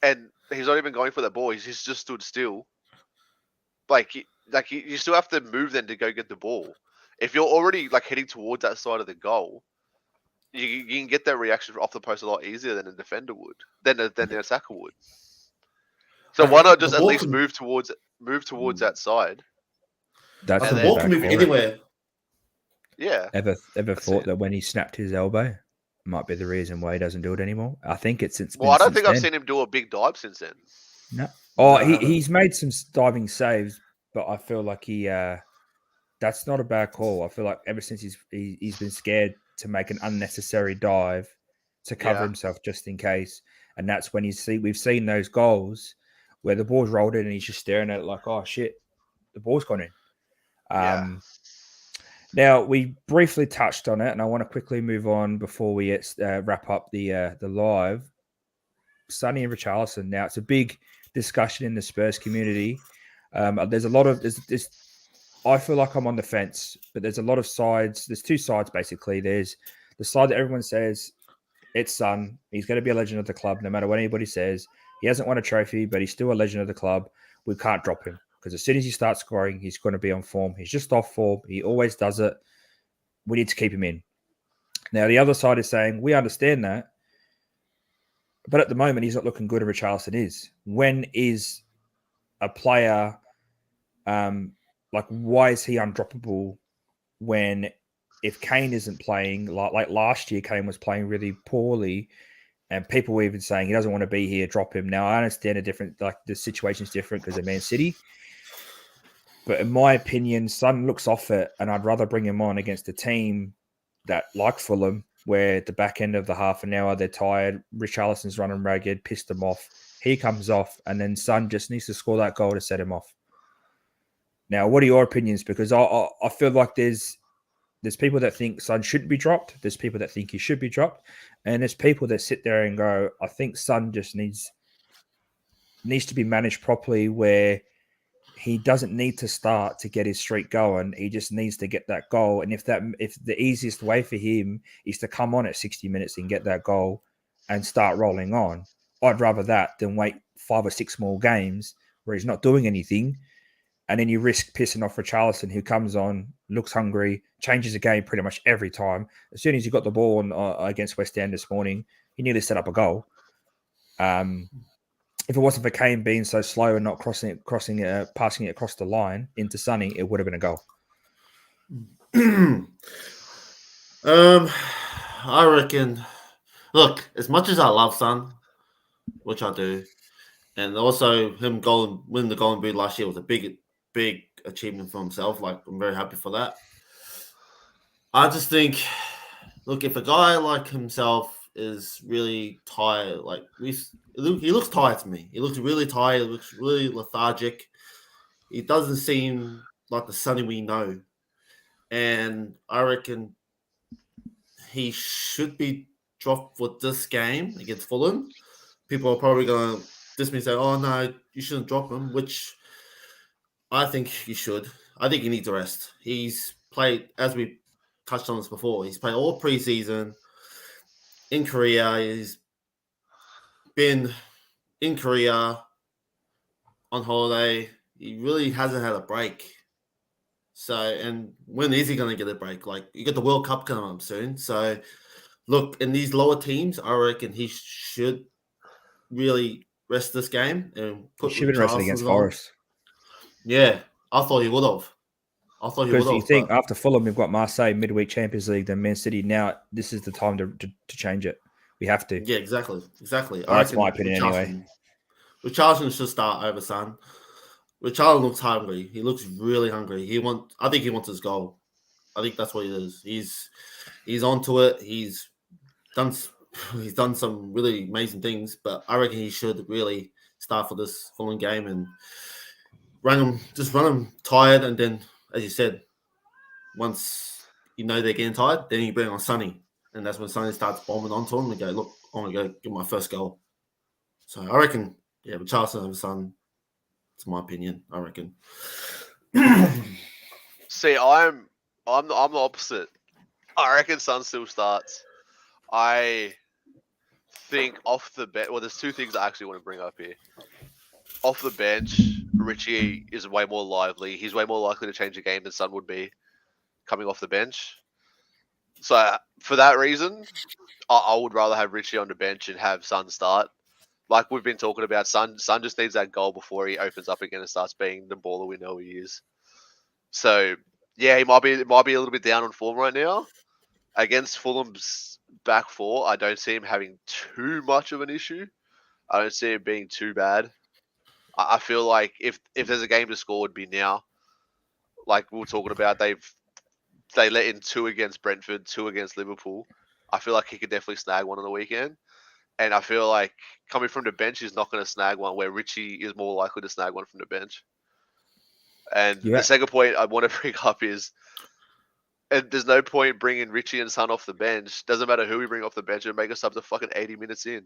C: and he's not even going for the ball. He's just stood still. You still have to move then to go get the ball. If you're already like heading towards that side of the goal, you can get that reaction off the post a lot easier than a defender would, than the attacker would. So why not just at least move towards that side?
A: That's
B: the ball can move anywhere.
C: Yeah.
A: Ever thought that when he snapped his elbow might be the reason why he doesn't do it anymore? I think it's since.
C: Well, I don't think I've seen him do a big dive since then.
A: No. Oh, he's made some diving saves, but I feel like that's not a bad call. I feel like ever since he's been scared to make an unnecessary dive to cover himself just in case, and that's when we've seen those goals where the ball's rolled in and he's just staring at it like, oh shit, the ball's gone in. Now we briefly touched on it, and I want to quickly move on before we wrap up the live. Sonny and Richarlison. Now it's a big discussion in the Spurs community. There's a lot of this. I feel like I'm on the fence, but there's a lot of sides. There's two sides basically. There's the side that everyone says it's Son. He's going to be a legend of the club, no matter what anybody says. He hasn't won a trophy, but he's still a legend of the club. We can't drop him because as soon as he starts scoring, he's going to be on form. He's just off form. He always does it. We need to keep him in. Now the other side is saying we understand that, but at the moment he's not looking good. Richarlison is. When is a player like, why is he undroppable when if Kane isn't playing, like last year, Kane was playing really poorly and people were even saying he doesn't want to be here, drop him. Now, I understand the situation's different because of Man City. But in my opinion, Son looks off it, and I'd rather bring him on against a team that, like Fulham, where at the back end of the half an hour, they're tired, Richarlison's running ragged, pissed them off. He comes off, and then Son just needs to score that goal to set him off. Now, what are your opinions? Because I feel like there's people that think Son shouldn't be dropped. There's people that think he should be dropped. And there's people that sit there and go, I think Son just needs to be managed properly where he doesn't need to start to get his streak going. He just needs to get that goal. And if the easiest way for him is to come on at 60 minutes and get that goal and start rolling on, I'd rather that than wait 5 or 6 more games where he's not doing anything. And then you risk pissing off Richarlison, who comes on, looks hungry, changes the game pretty much every time. As soon as he got the ball against West Ham this morning, he nearly set up a goal. if it wasn't for Kane being so slow and not passing it across the line into Sonny, it would have been a goal.
B: I reckon. Look, as much as I love Son, which I do, and also him winning the Golden Boot last year was a big achievement for himself. Like, I'm very happy for that. I just think, look, if a guy like himself is really tired, like he looks tired to me. He looks really tired. He looks really lethargic. He doesn't seem like the Sonny we know, and I reckon he should be dropped for this game against Fulham. People are probably going to diss me and say, "Oh no, you shouldn't drop him," which I think he should. I think he needs a rest. He's played, as we touched on this before, he's played all preseason in Korea. He's been in Korea on holiday. He really hasn't had a break. So, and when is he going to get a break? Like, you got the World Cup coming up soon. So, look, in these lower teams, I reckon he should really rest this game and
A: He
B: put
A: should have been rested
B: Richarlison's
A: against
B: on.
A: Forest.
B: Yeah, I thought he would have.
A: Because you think after Fulham, we've got Marseille, midweek Champions League, then Man City. Now, this is the time to change it. We have to.
B: Yeah, exactly.
A: That's my opinion anyway.
B: Richarlison should start over Son. Richarlison looks hungry. He looks really hungry. I think he wants his goal. I think that's what it is. He's onto it. He's done some really amazing things, but I reckon he should really start for this Fulham game and run him tired, and then, as you said, once you know they're getting tired, then you bring on Sonny, and that's when Sonny starts bombing onto him and go, "Look, I want to go get my first goal." So I reckon, yeah, Richarlison over Son. It's my opinion. I reckon.
C: See, I'm the opposite. I reckon Son still starts. I think off the bench. Well, there's two things I actually want to bring up here. Off the bench, Richie is way more lively. He's way more likely to change a game than Son would be coming off the bench. So for that reason, I would rather have Richie on the bench and have Son start. Like we've been talking about, Son just needs that goal before he opens up again and starts being the baller we know he is. So yeah, he might be a little bit down on form right now. Against Fulham's back four, I don't see him having too much of an issue. I don't see it being too bad. I feel like if there's a game to score, it'd be now. Like we were talking about, they let in 2 against Brentford, 2 against Liverpool. I feel like he could definitely snag one on the weekend. And I feel like coming from the bench is not going to snag one, where Richie is more likely to snag one from the bench. And the second point I want to bring up is, and there's no point bringing Richie and Son off the bench. Doesn't matter who we bring off the bench, and make us up to fucking 80 minutes in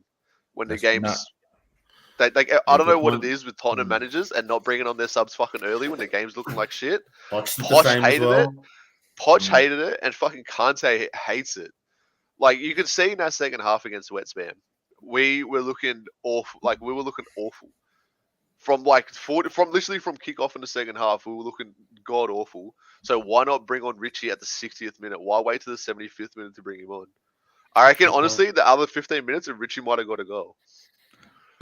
C: when the game's. I don't know what it is with Tottenham managers and not bringing on their subs fucking early when the game's looking like shit. Poch hated it. Poch hated it, and fucking Kante hates it. Like, you could see in that second half against West Ham, we were looking awful. Like, we were looking awful. From literally from kickoff in the second half, we were looking god awful. So why not bring on Richie at the 60th minute? Why wait to the 75th minute to bring him on? I reckon, honestly, the other 15 minutes of Richie might have got a goal.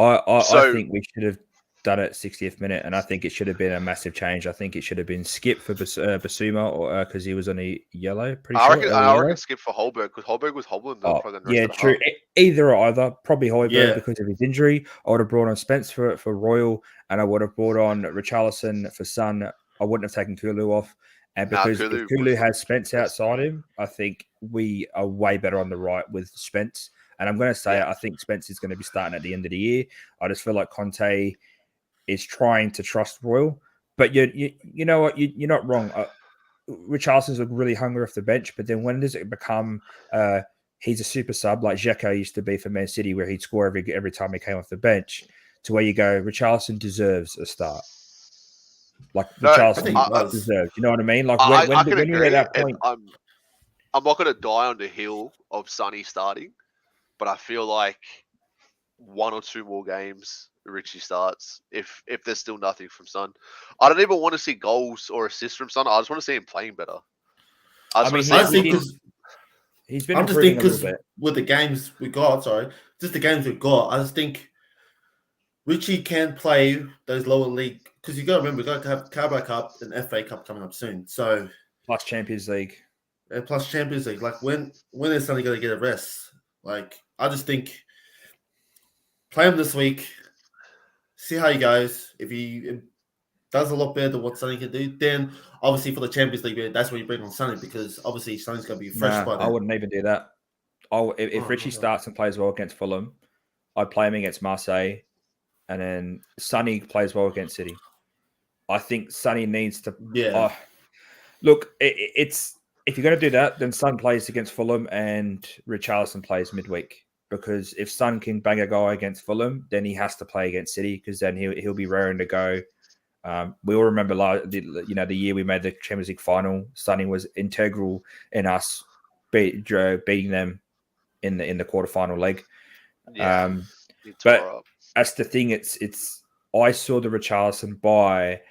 A: I think we should have done it 60th minute, and I think it should have been a massive change. I think it should have been skip for Basuma, or because he was on a yellow. I
C: reckon skip for Holberg, because Holberg was hobbling.
A: Yeah, true. Either or either. Probably Holberg because of his injury. I would have brought on Spence for Royal, and I would have brought on Richarlison for Son. I wouldn't have taken Kulu off. And because if Kulu has Spence outside him, I think we are way better on the right with Spence. And I'm going to say, I think Spence is going to be starting at the end of the year. I just feel like Conte is trying to trust Royal. But you know what? You're not wrong. Richarlison's really hungry off the bench. But then when does it become he's a super sub like Xhaka used to be for Man City, where he'd score every time he came off the bench, to where you go, Richarlison deserves a start. Like Richarlison deserves. You know what I mean? Like when you're at that point.
C: I'm not going to die on the hill of Sonny starting. But I feel like 1 or 2 more games Richie starts if there's still nothing from Son. I don't even want to see goals or assists from Son. I just want to see him playing better.
B: He's been improving a little bit with the games we got. I just think Richie can play those lower league because you got to remember we got to have Carabao Cup and FA Cup coming up soon. So
A: Plus Champions League.
B: plus Champions League, like when is Sonny going to get a rest? Like I just think play him this week, see how he goes. If he does a lot better than what Sonny can do, then obviously for the Champions League, that's where you bring on Sonny because obviously Sonny's going to be fresh by
A: I
B: then.
A: wouldn't even do that. If Richie starts and plays well against Fulham, I'd play him against Marseille, and then Sonny plays well against City. I think Sonny needs to.
B: Yeah.
A: Look, it's if you're going to do that, then Son plays against Fulham and Richarlison plays midweek. Because if Son can bang a goal against Fulham, then he has to play against City because then he'll be raring to go. We all remember, the year we made the Champions League final. Sonny was integral in us beating them in the quarterfinal leg.
C: Yeah,
A: but that's the thing. It's I saw the Richarlison buy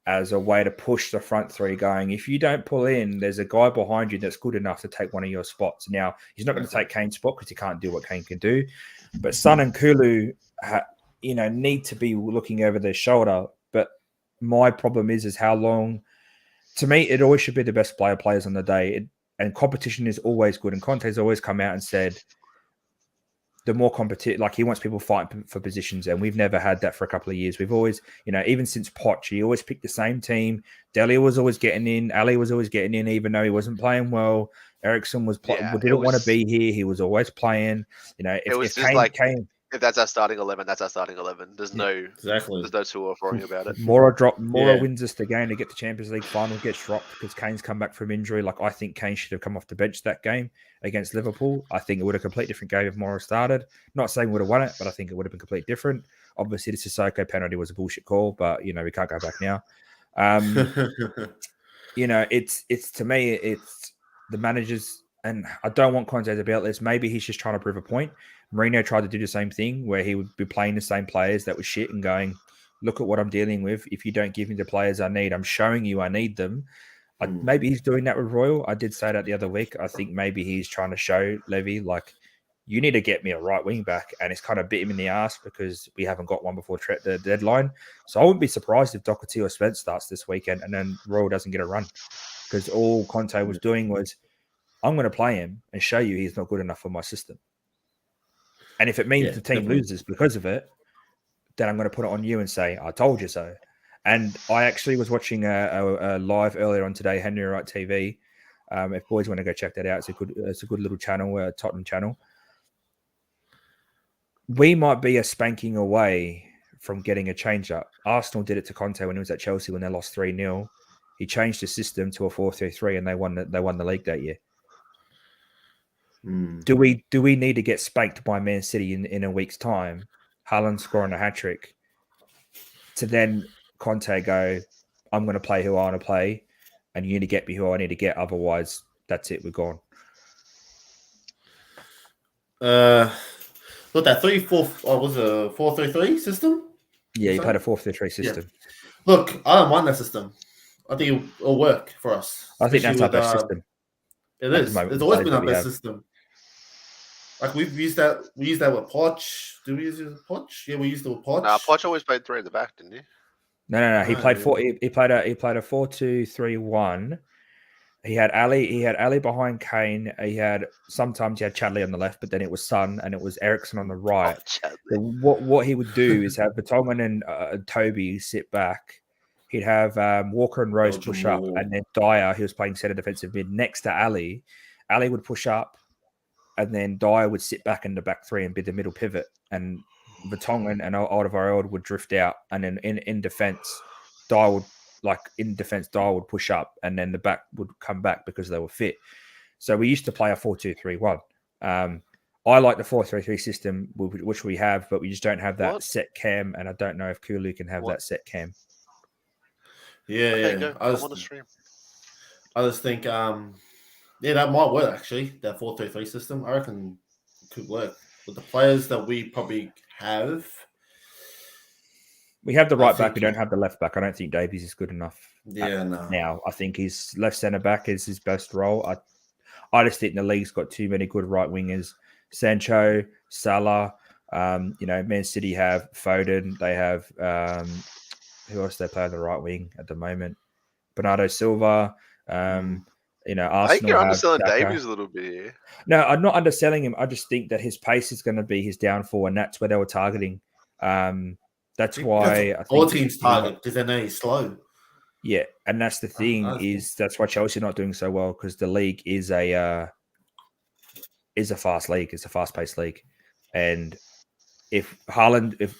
A: as a way to push the front three going, if you don't pull in, there's a guy behind you that's good enough to take one of your spots. Now, he's not going to take Kane's spot because he can't do what Kane can do. But Son and Kulu, need to be looking over their shoulder. But my problem is how long, to me, it always should be the best players on the day. And competition is always good. And Conte's always come out and said, the more competition, like he wants people fighting for positions, and we've never had that for a couple of years. We've always, even since Poch, he always picked the same team. Dele was always getting in, Ali was always getting in, even though he wasn't playing well. Ericsson didn't want to be here. He was always playing. If Kane,
C: if that's our starting 11, that's our starting 11. There's no two or throwing about it.
A: Mora wins us the game to get the Champions League final, gets dropped because Kane's come back from injury. Like I think Kane should have come off the bench that game against Liverpool. I think it would have a completely different game if Mora started. Not saying we would have won it, but I think it would have been completely different. Obviously, the Sissoko penalty was a bullshit call, but we can't go back now. It's to me, it's the managers, and I don't want Conte to be out this. Maybe he's just trying to prove a point. Mourinho tried to do the same thing where he would be playing the same players that was shit and going, look at what I'm dealing with. If you don't give me the players I need, I'm showing you I need them. Maybe he's doing that with Royal. I did say that the other week. I think maybe he's trying to show Levy, like, you need to get me a right wing back. And it's kind of bit him in the ass because we haven't got one before the deadline. So I wouldn't be surprised if Doherty or Spence starts this weekend and then Royal doesn't get a run. Because all Conte was doing was, I'm going to play him and show you he's not good enough for my system. And if it means the team loses because of it, then I'm going to put it on you and say, I told you so. And I actually was watching a live earlier on today, Henry Wright TV. If boys want to go check that out, it's a good little channel, Tottenham channel. We might be a spanking away from getting a change up. Arsenal did it to Conte when he was at Chelsea when they lost 3-0. He changed the system to a 4-3-3 and they won the league that year. Do we need to get spanked by Man City in a week's time, Haaland scoring a hat-trick, to then Conte go, I'm going to play who I want to play, and you need to get me who I need to get, otherwise that's it, we're gone.
B: Look, that 3-4 was a 4-3-3 system?
A: Yeah, he played a 4-3-3 system.
B: Yeah. Look, I don't mind that system. I think it'll work for us.
A: I think that's our best system.
B: It is. It's always been our best system. Like we used that with Poch. Do we use it with Poch? Yeah, we used it with Poch.
C: Nah, Poch always played 3 at the back, didn't he?
A: No. He played 4. He played a 4-2-3-1. He had Ali behind Kane. Sometimes he had Chadley on the left, but then it was Son and it was Ericsson on the right. What he would do is have Vertonghen and Toby sit back. He'd have Walker and Rose push up, and then Dyer, who was playing centre defensive mid, next to Ali. Ali would push up, and then Dyer would sit back in the back three and be the middle pivot. And Vertonghen and Alderweireld would drift out. And then in defence, Dyer would push up, and then the back would come back because they were fit. So we used to play a 4-2-3-1. I like the 4-3-3 system, which we have, but we just don't have that set cam, and I don't know if Kulu can have that set cam.
B: Yeah. I just think, that might work, actually, that 4-3-3 system. I reckon it could work. With the players that we probably have.
A: We have the right back. We don't have the left back. I don't think Davies is good enough.
B: Yeah, no.
A: Now, I think his left centre back is his best role. I just think the league's got too many good right wingers. Sancho, Salah, Man City have Foden. They have who else they play on the right wing at the moment? Bernardo Silva.
C: I think
A: Arsenal
C: you're
A: have
C: underselling
A: Xhaka.
C: Davies a little bit here.
A: No, I'm not underselling him. I just think that his pace is going to be his downfall, and that's where they were targeting. That's why I
B: all
A: think
B: teams
A: we're not-
B: target because they know he's slow.
A: Yeah, and that's the thing that's why Chelsea are not doing so well because the league is a fast league. It's a fast paced league, and if Haaland,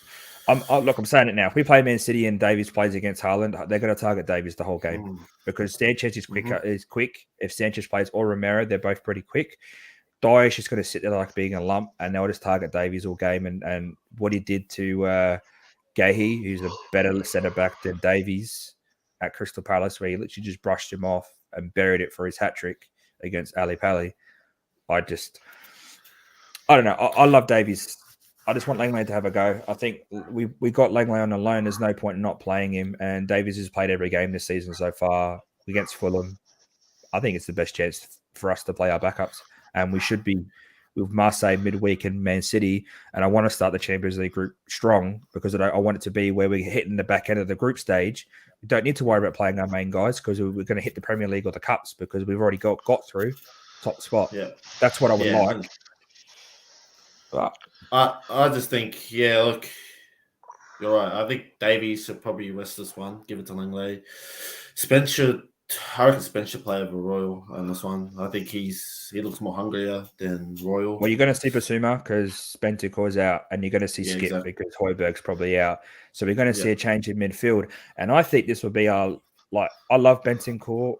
A: I'm saying it now. If we play Man City and Davies plays against Haaland, they're going to target Davies the whole game because Sanchez is quicker. Is quick. If Sanchez plays or Romero, they're both pretty quick. Dyer's just going to sit there like being a lump, and they'll just target Davies all game. And what he did to Gahey, who's a better centre back than Davies at Crystal Palace, where he literally just brushed him off and buried it for his hat trick against Ali Pali. I don't know. I love Davies. I just want Langley to have a go. I think we got Langley on a loan. There's no point in not playing him. And Davies has played every game this season so far against Fulham. I think it's the best chance for us to play our backups. And we should be with Marseille midweek and Man City. And I want to start the Champions League group strong because I want it to be where we're hitting the back end of the group stage. We don't need to worry about playing our main guys because we're going to hit the Premier League or the Cups because we've already got through top spot.
B: Yeah.
A: That's what I would like. But
B: I just think, look, you're right. I think Davies should probably rest this one, give it to Langley. I reckon Spence should play over Royal on this one. I think he looks more hungrier than Royal.
A: Well, you're going to see Basuma because Bentancur's out, and you're going to see Skip because Højbjerg's probably out. So we're going to see a change in midfield. And I think this will be I love Bentancur.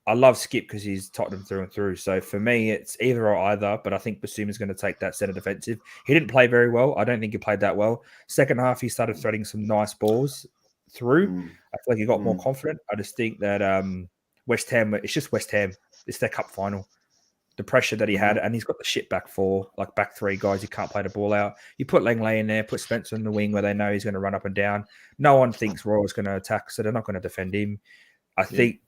A: I love Skip because he's Tottenham through and through. So for me, it's either or either. But I think Basuma's going to take that centre defensive. He didn't play very well. I don't think he played that well. Second half, he started threading some nice balls through. I feel like he got more confident. I just think that West Ham, it's just West Ham. It's their cup final. The pressure that he had, and he's got the shit back three guys. He can't play the ball out. You put Langley in there, put Spencer in the wing where they know he's going to run up and down. No one thinks Royal's going to attack, so they're not going to defend him. I think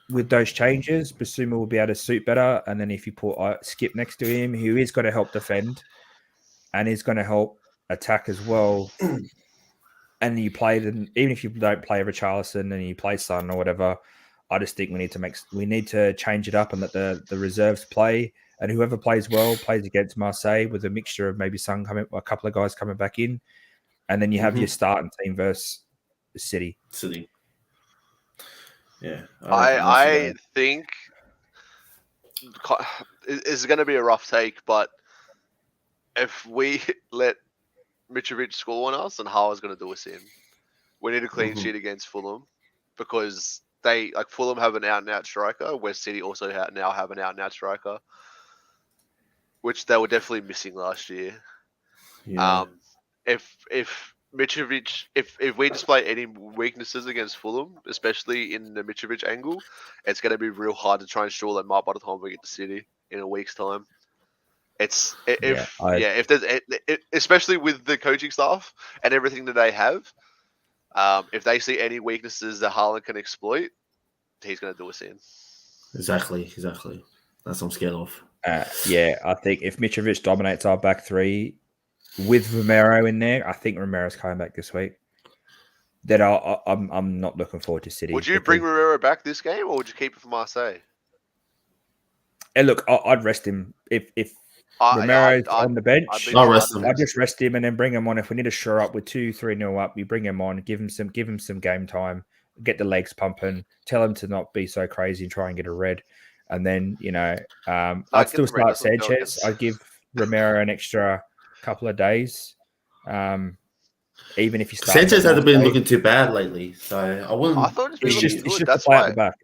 A: with those changes, Basuma will be able to suit better. And then if you put Skip next to him, who is going to help defend and is going to help attack as well. And you play them, even if you don't play Richarlison and you play Son or whatever, I just think we need to change it up and let the reserves play. And whoever plays well plays against Marseille with a mixture of maybe Son a couple of guys coming back in. And then you have your starting team versus City.
B: Yeah.
C: I think it's going to be a rough take, but if we let Mitrovic score on us, and Haaland's going to do us in, we need a clean sheet against Fulham because Fulham have an out-and-out striker. West City also now have an out-and-out striker, which they were definitely missing last year.
B: Yeah.
C: If Mitrovic, if we display any weaknesses against Fulham, especially in the Mitrovic angle, it's going to be real hard to try and stall them up by the time we get to City in a week's time. If there's especially with the coaching staff and everything that they have, if they see any weaknesses that Haaland can exploit, he's going to do us in.
B: Exactly. That's what I'm scared of.
A: I think if Mitrovic dominates our back three with Romero in there, I think Romero's coming back this week. Then I'm not looking forward to City.
C: Would you bring Romero back this game, or would you keep it for Marseille?
A: And look, I'd rest him if Romero's on the bench.
B: I'll rest him.
A: I'd just rest him and then bring him on if we need to shore up with 2-3-0 up. You bring him on, give him some game time, get the legs pumping, tell him to not be so crazy and try and get a red. And then I'd still start Sanchez. I'd give Romero an extra couple of days. Even if you start
B: Sanchez hasn't been looking too bad lately, so I wouldn't.
C: I thought
A: it's just to play at the back.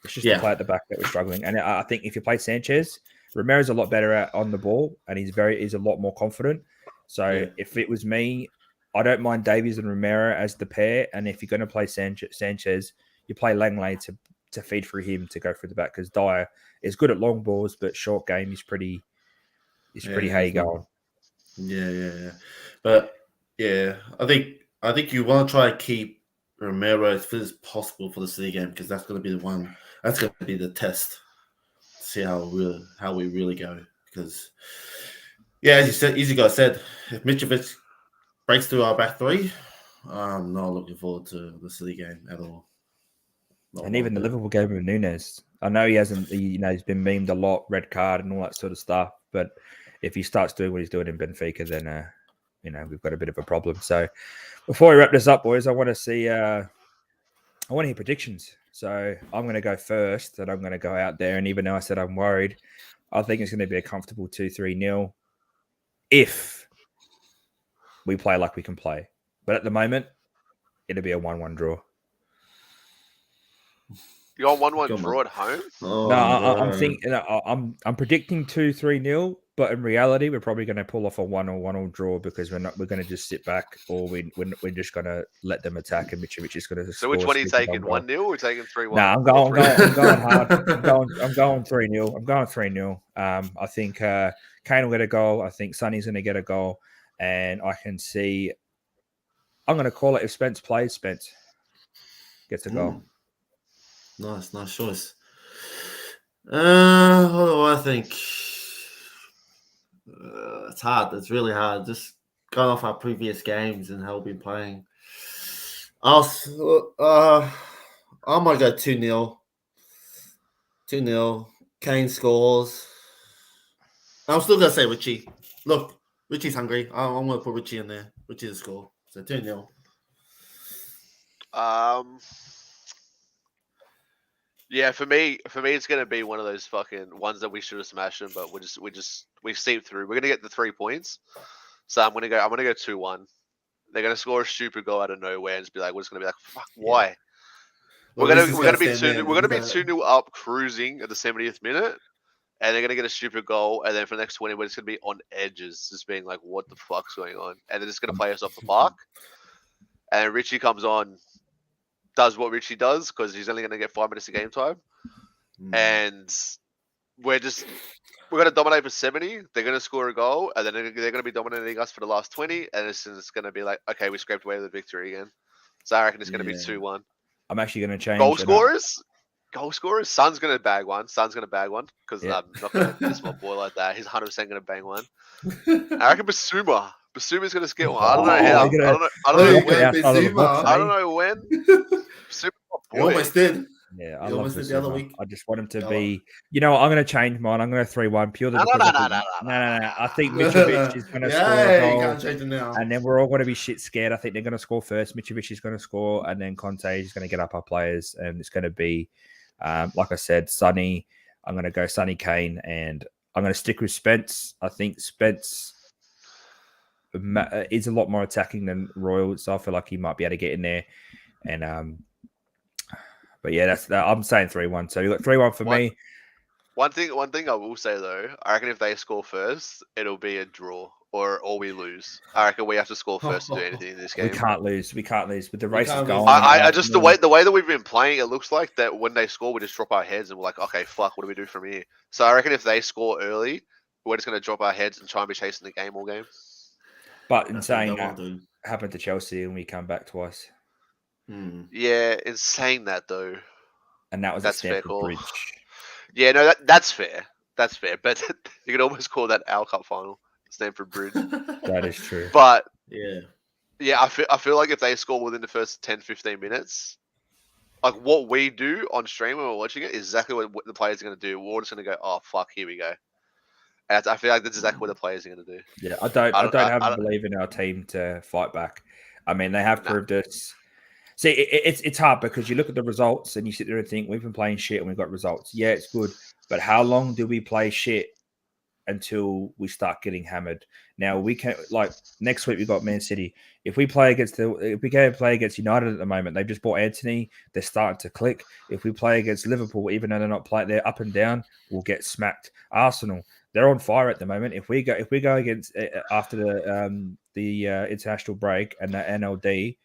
A: It's just to play at the back that we're struggling. And I think if you play Sanchez, Romero's a lot better on the ball, and he's a lot more confident. So if it was me, I don't mind Davies and Romero as the pair. And if you're going to play Sanchez, you play Langley to feed through him to go through the back because Dyer is good at long balls, but short game he's pretty how you going.
B: Yeah. But I think you want to try to keep Romero as fit as possible for the City game because that's going to be the one. That's going to be the test. See how we really go because as you guys said, if Mitrovic breaks through our back three, I'm not looking forward to the City game at all. Not
A: And even the Liverpool game with Nunes, I know he hasn't, he's been memed a lot, red card and all that sort of stuff. But if he starts doing what he's doing in Benfica, then we've got a bit of a problem. So before we wrap this up, boys, I want to hear predictions. So I'm going to go first, and I'm going to go out there. And even though I said I'm worried, I think it's going to be a comfortable 2-3-0 if we play like we can play. But at the moment, it'll be a 1-1 draw.
C: You got 1-1 draw at home?
B: Oh,
A: No, I'm thinking. I'm predicting 2-3-0, but in reality, we're probably going to pull off a 1-1 draw because we're going to just sit back, or we're just going to let them attack, and Mitrovic is going to.
C: So which one are you taking? 1-0 or taking 3-1?
A: No, I'm going hard. I'm going 3-0. I'm going 3-0. I think Kane will get a goal. I think Sonny's going to get a goal, and I can see. I'm going to call it if Spence plays. Spence gets a goal.
B: Nice choice. What do I think? It's hard. It's really hard. Just going off our previous games and how we've been playing. I might go 2-0. 2-0. Kane scores. I'm still gonna say Richie. Look, Richie's hungry. I'm gonna put Richie in there. Richie to score. So 2-0.
C: Yeah, for me, it's gonna be one of those fucking ones that we should have smashed them, but we seeped through. We're gonna get the 3 points, so I'm gonna go 2-1. They're gonna score a stupid goal out of nowhere and just be like, we're just gonna be like, fuck, why?
B: Well,
C: we're gonna be 2-0 up, cruising at the 70th minute, and they're gonna get a stupid goal, and then for the next 20, we're just gonna be on edges, just being like, what the fuck's going on? And they're just gonna play us off the park, and Richie comes on. Does what Richie does because he's only going to get 5 minutes of game time, and we're going to dominate for 70. They're going to score a goal, and then they're going to be dominating us for the last 20, and it's going to be like, okay, we scraped away with the victory again. So I reckon it's going to be 2-1.
A: I'm actually going to change
C: goal scorers. Son's going to bag one. Because I'm not going to miss my boy like that. He's 100% going to bang one. I reckon Basuma. Basuma's going to get one. I don't know how. I don't know when.
B: You almost did.
A: Yeah, I love this the other week. I just want him to be. You know what? I'm going to change mine. I'm going to 3-1 purely because no. I think Mitrovic is going to score a goal,
B: you can't change it now.
A: And then we're all going to be shit scared. I think they're going to score first. Mitrovic is going to score, and then Conte is going to get up our players, and it's going to be, like I said, Sonny. I'm going to go Sonny, Kane, and I'm going to stick with Spence. I think Spence is a lot more attacking than Royal, so I feel like he might be able to get in there, and but yeah, I'm saying 3-1. So you got 3-1 for me.
C: One thing I will say though, I reckon if they score first, it'll be a draw or we lose. I reckon we have to score first to do anything in this game.
A: We can't lose. With the race going.
C: I just the way that we've been playing, it looks like that when they score, we just drop our heads and we're like, okay, fuck, what do we do from here? So I reckon if they score early, we're just gonna drop our heads and try and be chasing the game all game.
A: But in saying that, happened to Chelsea and we come back twice.
C: Yeah, in saying that though,
A: and that was a Stamford Bridge.
C: Yeah, no, that's fair. That's fair, but you could almost call that our cup final, Stamford Bridge.
A: That is true.
C: But
B: yeah,
C: I feel like if they score within the first 10-15 minutes, like what we do on stream when we're watching it is exactly what the players are going to do. We're just going to go, oh fuck, here we go. And I feel like that's exactly what the players are going to do.
A: Yeah, I don't believe in our team to fight back. I mean, they have proved us. See, it's hard because you look at the results and you sit there and think we've been playing shit and we've got results. Yeah, it's good, but how long do we play shit until we start getting hammered? Now we can next week we got Man City. If we play against United at the moment, they've just bought Anthony. They're starting to click. If we play against Liverpool, even though they're not playing, they're up and down. We'll get smacked. Arsenal, they're on fire at the moment. If we go against after the international break and the NLD.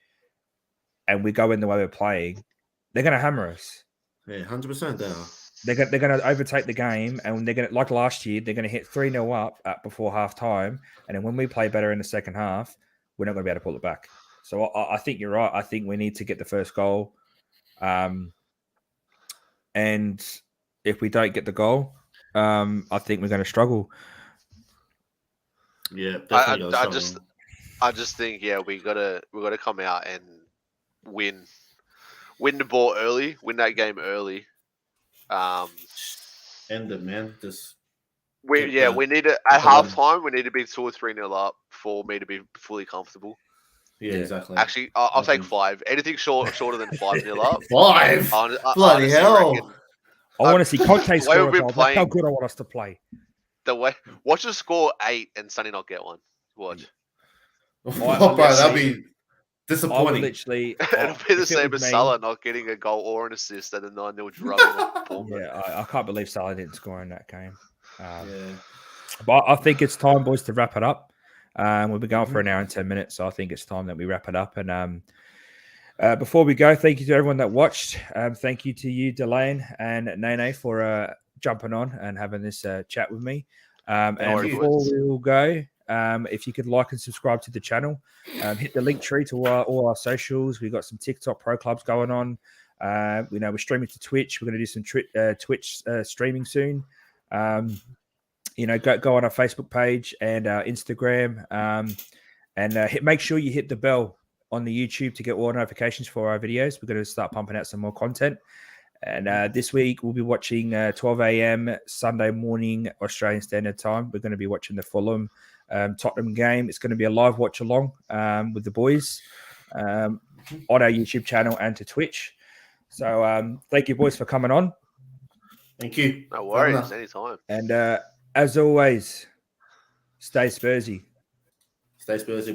A: And we go in the way we're playing, they're going to hammer us.
B: Yeah, 100% they are.
A: They're going to overtake the game, and they're going to, like last year, they're going to hit 3-0 up before half time. And then when we play better in the second half, we're not going to be able to pull it back. So I think you're right. I think we need to get the first goal. And if we don't get the goal, I think we're going to struggle.
B: Yeah, definitely.
C: I just think we gotta come out and win the ball early, win that game early.
B: End it, man. Just
C: We need to at halftime. We need to be 2 or 3-0 up for me to be fully comfortable.
B: Yeah, exactly.
C: Actually, I'll take 5. Anything shorter than 5-0 up.
B: 5. Bloody hell!
A: I want to see Conte score a
C: we've been
A: goal. That's how
C: playing-
A: good I want us to play.
C: Watch us score 8 and Sonny not get one. Watch.
B: Bro, that'd be disappointing.
C: It'll be the same as Salah not getting a goal or an assist and a 9-0 drubbing of Bournemouth.
A: Yeah, I can't believe Salah didn't score in that game.
B: Yeah.
A: But I think it's time, boys, to wrap it up. We've been going for an hour and 10 minutes, so I think it's time that we wrap it up. And before we go, thank you to everyone that watched. Thank you to you, Delane and Nene, for jumping on and having this chat with me. And before we all go, if you could like and subscribe to the channel, hit the link tree to all our socials. We've got some TikTok Pro Clubs going on. We're streaming to Twitch. We're going to do some Twitch streaming soon. Go on our Facebook page and Instagram, and make sure you hit the bell on the YouTube to get all notifications for our videos. We're going to start pumping out some more content. And this week we'll be watching 12 a.m. Sunday morning Australian Standard Time. We're going to be watching the Fulham Tottenham game. It's going to be a live watch along with the boys on our YouTube channel and to Twitch. So thank you, boys, for coming on.
B: Thank you.
C: No worries, anytime.
A: And as always, stay Spursy.
B: Stay Spursy.